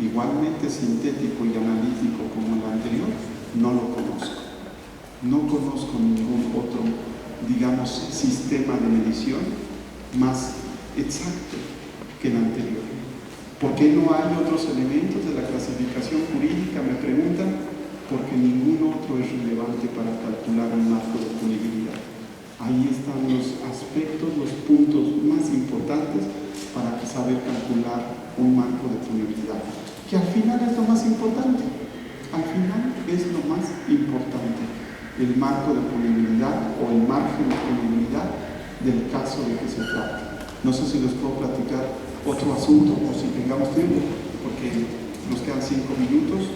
S1: igualmente sintético y analítico como el anterior, no lo conozco. No conozco ningún otro, digamos, sistema de medición más exacto que el anterior. ¿Por qué no hay otros elementos de la clasificación jurídica?, me preguntan. Porque ningún otro es relevante para calcular un marco de punibilidad. Ahí están los aspectos, los puntos más importantes para saber calcular un marco de punibilidad, que al final es lo más importante. Al final es lo más importante. el marco de punibilidad o el margen de punibilidad del caso de que se trata. No sé si les puedo platicar otro asunto o si tengamos tiempo, porque nos quedan 5 minutos.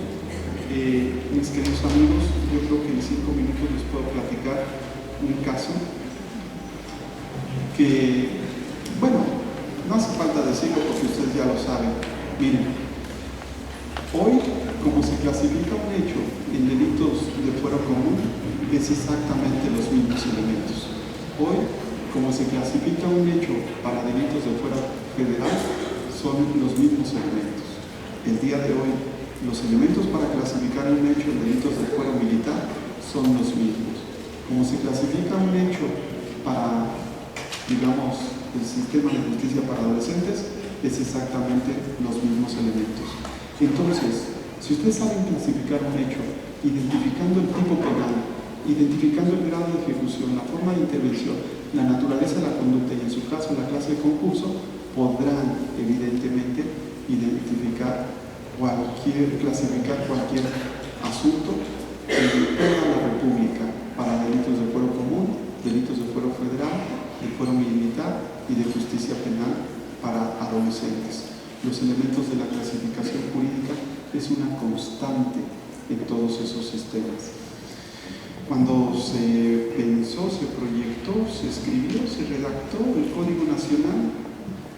S1: Mis queridos amigos, yo creo que en 5 minutos les puedo platicar un caso que, bueno, no hace falta decirlo porque ustedes ya lo saben. Miren, hoy, como se clasifica un hecho en delitos de fuero común, es exactamente los mismos elementos. Hoy, como se clasifica un hecho para delitos de fuero federal, son los mismos elementos. El día de hoy, los elementos para clasificar un hecho en delitos de fuero militar son los mismos. Como se clasifica un hecho para, digamos, el sistema de justicia para adolescentes, es exactamente los mismos elementos. Entonces, si ustedes saben clasificar un hecho, identificando el tipo penal, identificando el grado de ejecución, la forma de intervención, la naturaleza de la conducta y en su caso la clase de concurso, podrán evidentemente clasificar cualquier asunto en toda la República para delitos de fuero común, delitos de fuero federal, de fuero militar y de justicia penal para adolescentes. Los elementos de la clasificación jurídica es una constante en todos esos sistemas. Cuando se pensó, se proyectó, se escribió, se redactó el Código Nacional,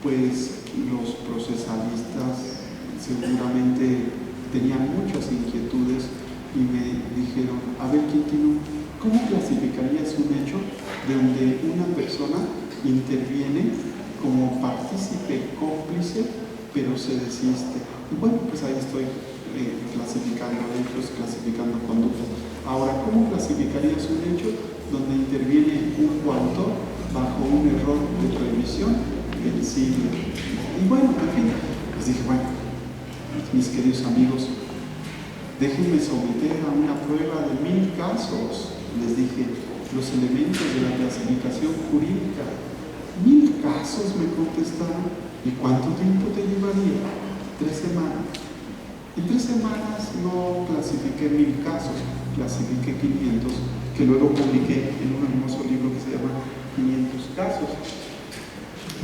S1: pues los procesalistas seguramente tenían muchas inquietudes y me dijeron, a ver, Quintino, ¿cómo clasificarías un hecho donde una persona interviene como partícipe cómplice, pero se desiste? Y bueno, pues ahí estoy clasificando hechos, clasificando conductas. Ahora, ¿cómo clasificarías un hecho donde interviene un coautor bajo un error de prohibición vencible? Y bueno, en fin, les dije, bueno, mis queridos amigos, déjenme someter a una prueba de 1000 casos. Les dije, los elementos de la clasificación jurídica. 1000 casos, me contestaron. ¿Y cuánto tiempo te llevaría? 3 semanas. En 3 semanas no clasifiqué 1000 casos, clasifiqué 500, que luego publiqué en un hermoso libro que se llama 500 casos.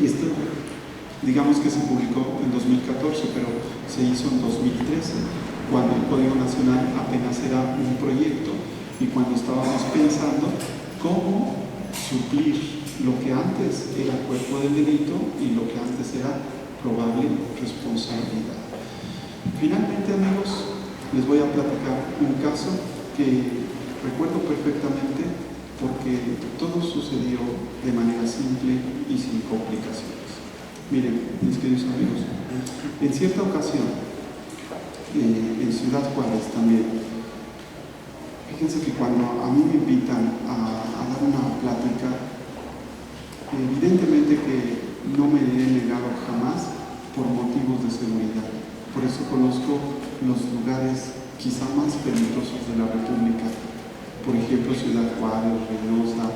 S1: Y esto, digamos que se publicó en 2014, pero se hizo en 2013, cuando el Código Nacional apenas era un proyecto y cuando estábamos pensando cómo suplir lo que antes era cuerpo del delito y lo que antes era probable responsabilidad. Finalmente, amigos, les voy a platicar un caso que recuerdo perfectamente porque todo sucedió de manera simple y sin complicaciones. Miren, mis queridos amigos, en cierta ocasión, en Ciudad Juárez también, fíjense que cuando a mí me invitan a dar una plática, evidentemente que no me he negado jamás por motivos de seguridad. Por eso conozco los lugares quizá más peligrosos de la República. Por ejemplo, Ciudad Juárez, Reynosa,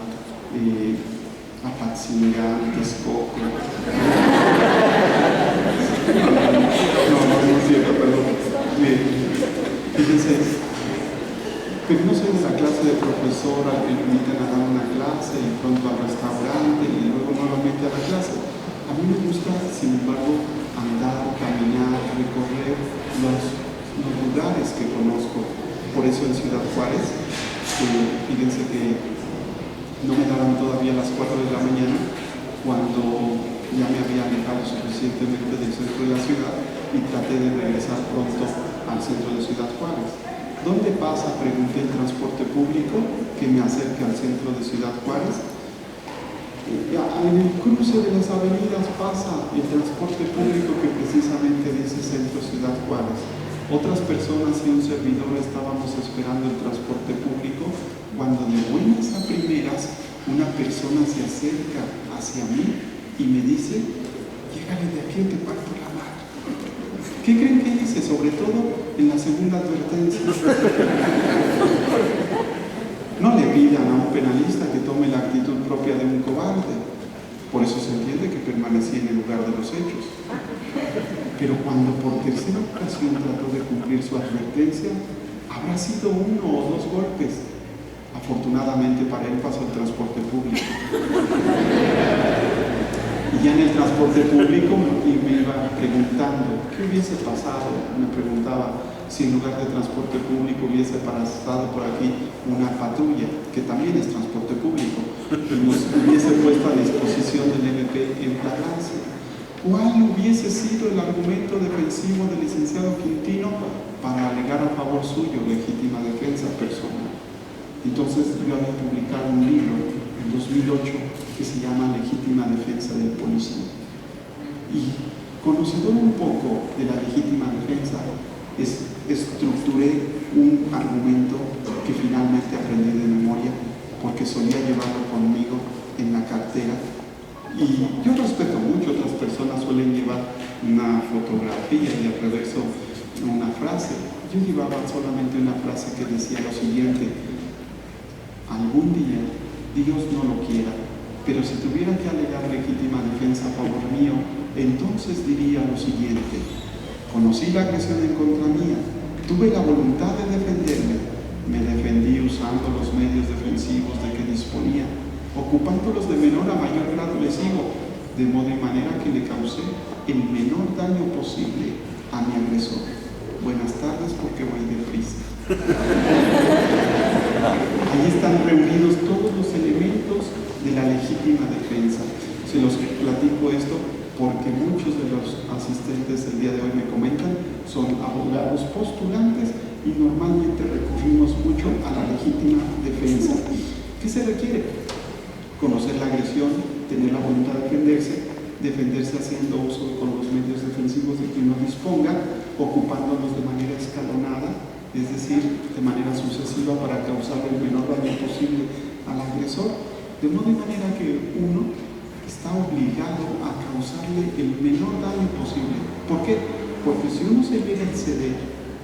S1: Apatzingán, Texcoco. No es cierto, perdón. Fíjense, pero no soy de la clase de profesor al que le invitan a dar una clase y pronto al restaurante y luego nuevamente a la clase. A mí me gusta, sin embargo, andar, caminar, recorrer los lugares que conozco. Por eso en Ciudad Juárez, fíjense que no me daban todavía las 4 de la mañana cuando ya me había alejado suficientemente del centro de la ciudad y traté de regresar pronto al centro de Ciudad Juárez. ¿Dónde pasa? Pregunté el transporte público que me acerque al centro de Ciudad Juárez. En el cruce de las avenidas pasa el transporte público que precisamente dice Centro Ciudad Juárez. Otras personas y un servidor estábamos esperando el transporte público cuando de buenas a primeras una persona se acerca hacia mí y me dice: llégale de aquí o te parto la mano. ¿Qué creen que hice? Sobre todo en la segunda advertencia. No le pidan a un penalista que tome la actitud propia de un cobarde. Por eso se entiende que permanecí en el lugar de los hechos. Pero cuando por tercera ocasión trató de cumplir su advertencia, habrá sido 1 o 2 golpes. Afortunadamente para él pasó el transporte público. Y ya en el transporte público y me iba preguntando, ¿qué hubiese pasado? Me preguntaba si en lugar de transporte público hubiese pasado por aquí una patrulla, que también es transporte público, y nos hubiese puesto a disposición del MP en flagrancia. ¿Cuál hubiese sido el argumento defensivo del licenciado Quintino para alegar a favor suyo legítima defensa personal? Entonces yo había publicado un libro en 2008 que se llama Legítima Defensa del Policía. Y conocedor un poco de la legítima defensa, estructuré un argumento que finalmente aprendí de memoria porque solía llevarlo conmigo en la cartera. Y yo respeto mucho, otras personas suelen llevar una fotografía y al reverso una frase. Yo llevaba solamente una frase que decía lo siguiente: algún día, Dios no lo quiera, pero si tuviera que alegar legítima defensa a favor mío, entonces diría lo siguiente: conocí la agresión en contra mía, tuve la voluntad de defenderme, me defendí usando los medios defensivos de que disponía, ocupándolos de menor a mayor grado lesivo, de modo y manera que le causé el menor daño posible a mi agresor. Buenas tardes, porque voy deprisa. Ahí están reunidos todos los elementos de la legítima defensa. Se los platico esto porque muchos de los asistentes el día de hoy me comentan son abogados postulantes y normalmente recurrimos mucho a la legítima defensa. ¿Qué se requiere? Conocer la agresión, tener la voluntad de defenderse haciendo uso con los medios defensivos de que uno disponga, ocupándolos de manera escalonada, es decir, de manera sucesiva para causar el menor daño posible al agresor, de modo y manera que uno está obligado a causarle el menor daño posible. ¿Por qué? Porque si uno se llega a exceder,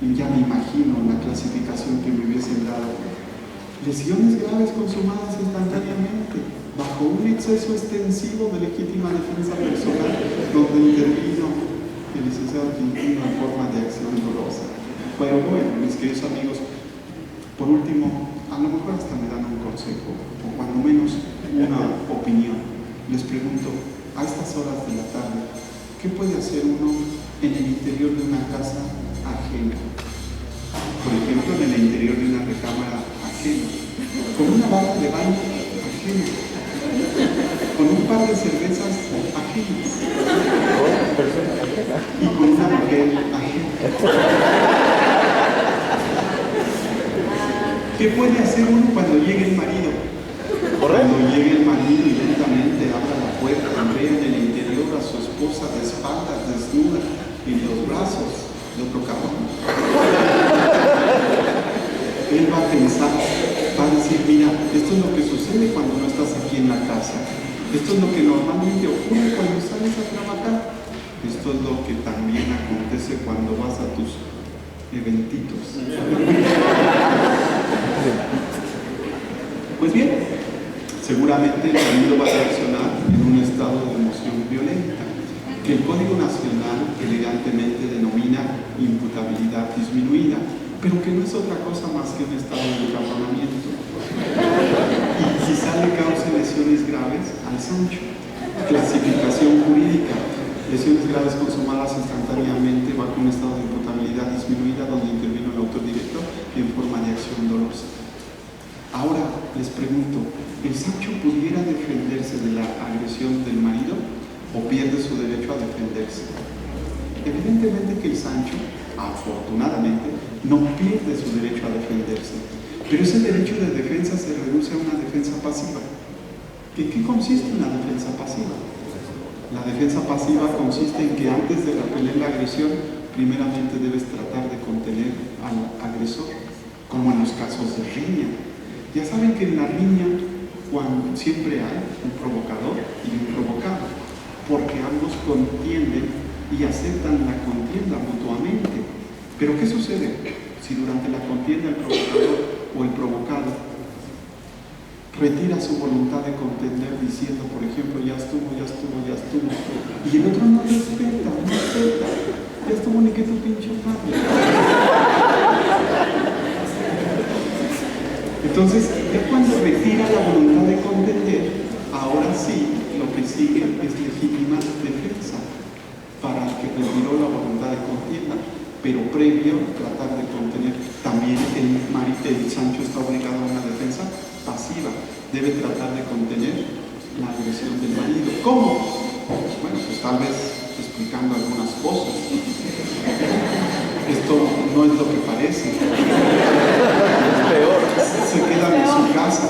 S1: y ya me imagino la clasificación que me hubiesen dado, lesiones graves consumadas instantáneamente, bajo un exceso extensivo de legítima defensa personal, donde intervino el licenciado Quintino en forma de acción dolosa. Pero bueno, mis queridos amigos, por último, a lo mejor hasta me dan un consejo, o cuando menos una opinión. Les pregunto, a estas horas de la tarde, ¿qué puede hacer uno en el interior de una casa ajena? Por ejemplo, en el interior de una recámara ajena, con una barra de baño ajena, con un par de cervezas ajenas y con una mujer ajena. ¿Qué puede hacer uno cuando llegue el marido? Cuando llegue el marido y lentamente abra la puerta y vea en el interior a su esposa de espaldas, desnuda, y los brazos de otro cabrón. Él va a pensar, va a decir: mira, esto es lo que sucede cuando no estás aquí en la casa. Esto es lo que normalmente ocurre cuando sales a trabajar. Esto es lo que también acontece cuando vas a tus eventitos. Pues bien, seguramente el marido va a reaccionar en un estado de emoción violenta, que el Código Nacional elegantemente denomina imputabilidad disminuida, pero que no es otra cosa más que un estado de encabronamiento. Y quizá le cause lesiones graves al Sancho. Clasificación jurídica: lesiones graves consumadas instantáneamente bajo un estado de imputabilidad disminuida donde intervino el autor directo en forma de acción dolosa. Ahora les pregunto, ¿el Sancho pudiera defenderse de la agresión del marido o pierde su derecho a defenderse? Evidentemente que el Sancho, afortunadamente, no pierde su derecho a defenderse, pero ese derecho de defensa se reduce a una defensa pasiva. ¿En qué consiste una defensa pasiva? La defensa pasiva consiste en que antes de repeler la agresión, primeramente debes tratar de contener al agresor, como en los casos de riña. Ya saben que en la riña siempre hay un provocador y un provocado, porque ambos contienden y aceptan la contienda mutuamente. Pero ¿qué sucede si durante la contienda el provocador o el provocado retira su voluntad de contender diciendo, por ejemplo, ya estuvo, y el otro no respeta, ya estuvo, ni que tu pinche padre? Entonces, ya cuando retira la voluntad de contender, ahora sí, lo que sigue es legítima defensa para el que retiró la voluntad de contienda, pero previo tratar de contener. También el Sancho está obligado a una defensa pasiva, debe tratar de contener la agresión del marido. ¿Cómo? Bueno, pues tal vez explicando algunas cosas. Esto no es lo que parece. Es peor. Se quedan en su casa.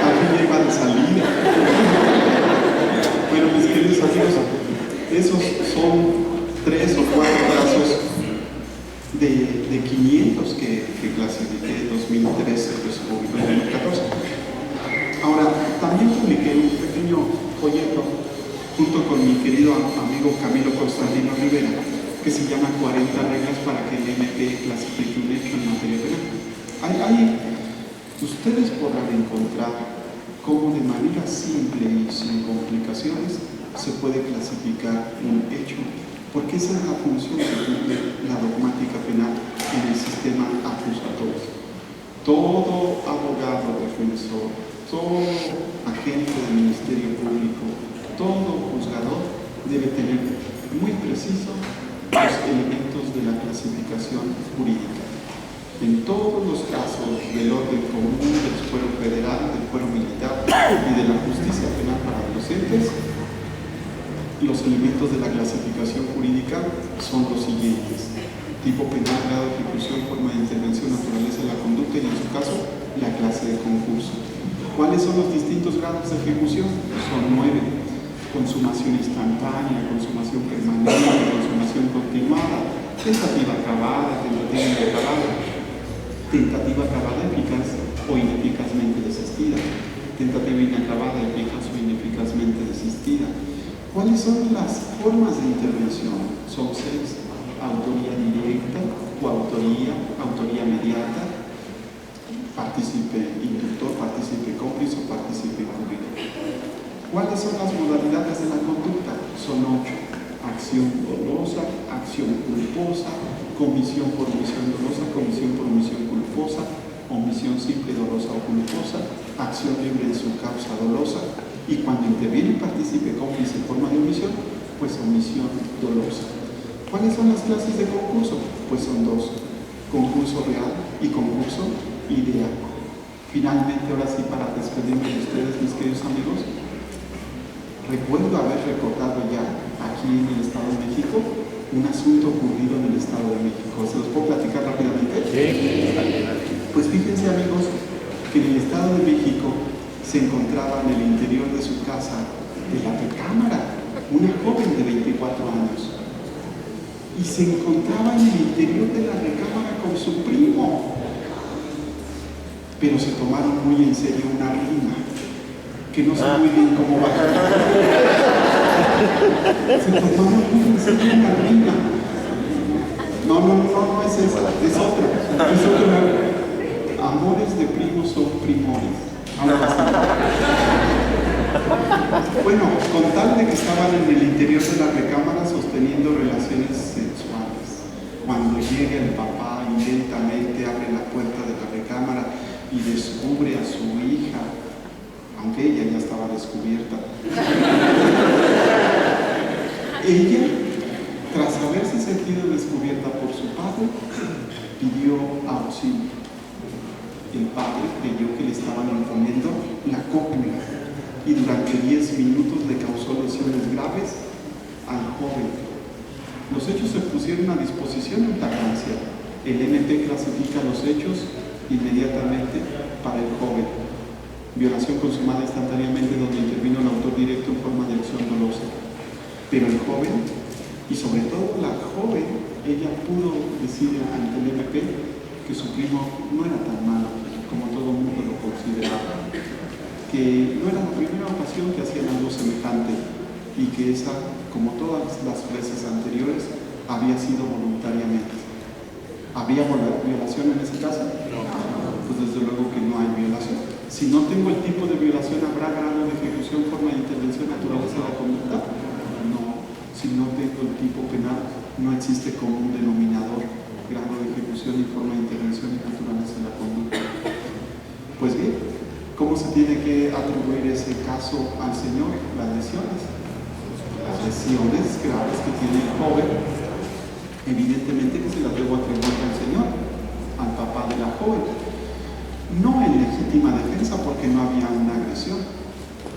S1: Aquí lleva de salida. Bueno, mis queridos amigos, esos son 3 o 4 casos de 500 que clasifiqué en 2013, pues publicó en 2014. Ahora, también publiqué un pequeño folleto junto con mi querido amigo Camilo Constantino Rivera, que se llama 40 reglas para que el MP clasifique un hecho en materia penal. Ahí ustedes podrán encontrar cómo de manera simple y sin complicaciones se puede clasificar un hecho, porque esa es la función que cumple la dogmática penal en el sistema acusatorio. Todo abogado defensor, todo agente del Ministerio Público, todo juzgador debe tener muy preciso los elementos de la clasificación jurídica. En todos los casos del orden común, del fuero federal, del fuero militar y de la justicia penal para adolescentes, los elementos de la clasificación jurídica son los siguientes: tipo penal, grado de ejecución, forma de intervención, naturaleza de la conducta y, en su caso, la clase de concurso. ¿Cuáles son los distintos grados de ejecución? Son 9. Consumación instantánea, consumación permanente, consumación continuada, tentativa acabada, tentativa inacabada, tentativa acabada eficaz o ineficazmente desistida, tentativa inacabada eficaz o ineficazmente desistida. ¿Cuáles son las formas de intervención? Son 6. Autoría directa, coautoría, autoría mediata, partícipe inductor, partícipe cómplice o partícipe encubierto. ¿Cuáles son las modalidades de la conducta? Son 8. Acción dolosa, acción culposa, comisión por omisión dolosa, comisión por omisión culposa, omisión simple dolosa o culposa, acción libre en su causa dolosa, y cuando interviene el partícipe cómplice en forma de omisión, pues omisión dolosa. ¿Cuáles son las clases de concurso? Pues son 2. Concurso real y concurso ideal. Finalmente, ahora sí, para despedirme de ustedes, mis queridos amigos, recuerdo haber recordado ya aquí en el Estado de México un asunto ocurrido en el Estado de México. ¿Se los puedo platicar rápidamente? Sí. Pues fíjense, amigos, que en el Estado de México se encontraba en el interior de su casa, de la recámara, una joven de 24 años. Y se encontraba en el interior de la recámara con su primo. Pero se tomaron muy en serio una rima, que no sé muy bien cómo va. Se tomaron muy en serio una rima. No es esa, es otra. Es otra. Amores de primos son primores. Bueno, con tal de que estaban en el interior de la recámara sosteniendo relaciones sexuales, cuando llega el papá y lentamente abre la puerta de la recámara y descubre a su hija, aunque ella ya estaba descubierta. Ella, tras haberse sentido descubierta por su padre, pidió auxilio. El padre creyó que le estaban imponiendo la cópula y durante 10 minutos le causó lesiones graves al joven. Los hechos se pusieron a disposición en flagrancia. El MP clasifica los hechos inmediatamente para el joven. Violación consumada instantáneamente, donde intervino el autor directo en forma de acción dolosa. Pero el joven, y sobre todo la joven, ella pudo decir ante el MP que su primo no era tan malo como todo el mundo lo consideraba, que no era la primera ocasión que hacían algo semejante y que esa, como todas las veces anteriores, había sido voluntariamente. ¿Había violación en ese caso? No. Pues desde luego que no hay violación. Si no tengo el tipo de violación, ¿habrá grado de ejecución, forma de intervención, naturaleza de la conducta? No. Si no tengo el tipo penal, no existe como un denominador, grado de ejecución y forma de intervención y naturaleza de la conducta. Pues bien, ¿cómo se tiene que atribuir ese caso al Señor? Las lesiones. Las lesiones graves que tiene el joven, evidentemente que se las debo atribuir al Señor, al papá de la joven. No en legítima defensa porque no había una agresión,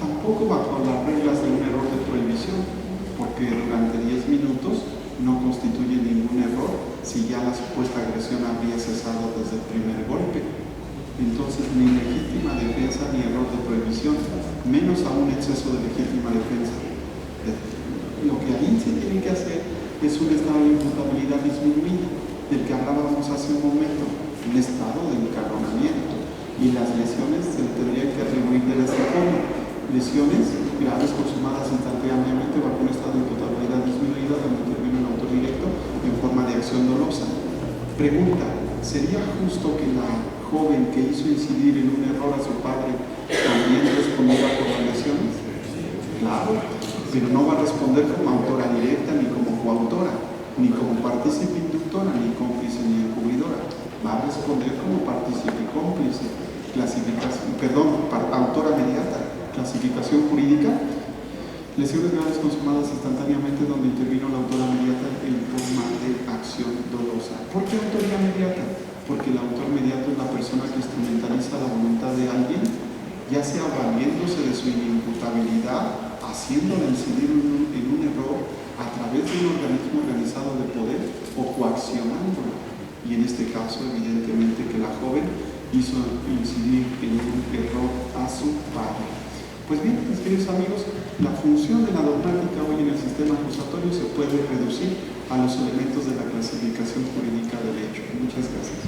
S1: tampoco bajo las reglas de un error de prohibición, porque durante 10 minutos no constituye ningún error si ya la supuesta agresión habría cesado desde el primer golpe. Entonces ni legítima defensa ni error de prohibición, menos aún exceso de legítima defensa. Lo que ahí se tiene que hacer es un estado de imputabilidad disminuida, del que hablábamos hace un momento, un estado de encarronamiento, y las lesiones se tendrían que atribuir de esta forma: lesiones graves consumadas instantáneamente bajo un estado de imputabilidad disminuida donde interviene un autor directo en forma de acción dolosa. Pregunta: ¿sería justo que la joven que hizo incidir en un error a su padre también respondiera por las lesiones? Claro, pero no va a responder como autora directa, ni como coautora, ni como partícipe inductora, ni cómplice, ni encubridora. Va a responder como partícipe y cómplice. Autora mediata. Clasificación jurídica: lesiones graves consumadas instantáneamente donde intervino la autora mediata en forma de acción dolosa. ¿Por qué autoría mediata? Porque el autor mediato es la persona que instrumentaliza la voluntad de alguien, ya sea valiéndose de su inimputabilidad, haciéndolo incidir en un error a través de un organismo organizado de poder o coaccionándolo. Y en este caso, evidentemente, que la joven hizo incidir en un error a su padre. Pues bien, mis queridos amigos, la función de la dogmática hoy en el sistema acusatorio se puede reducir a los elementos de la clasificación jurídica del hecho. Muchas gracias.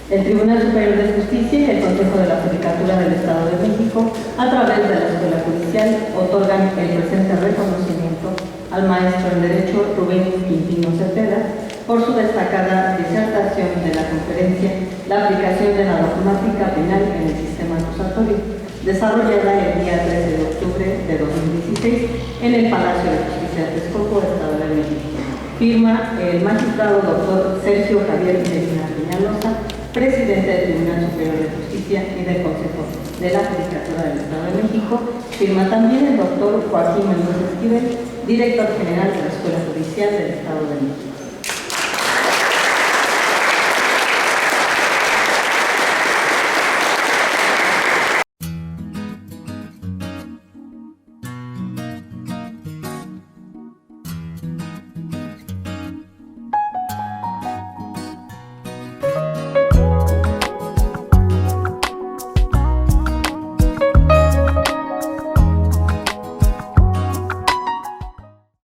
S2: El Tribunal Superior de Justicia y el Consejo de la Judicatura del Estado de México, a través de la Escuela Judicial, otorgan el presente reconocimiento al maestro en Derecho Rubén Quintino Cepeda por su destacada disertación de la conferencia La aplicación de la dogmática penal en el sistema acusatorio, desarrollada el día 13 de octubre de 2016 en el Palacio de Justicia de Texcoco, Estado de México. Firma el magistrado doctor Sergio Javier Medina Peñalosa, presidente del Tribunal Superior de Justicia y del Consejo de la Judicatura del Estado de México. Firma también el doctor Joaquín Mendoza Esquivel, director general de la Escuela Judicial del Estado de México.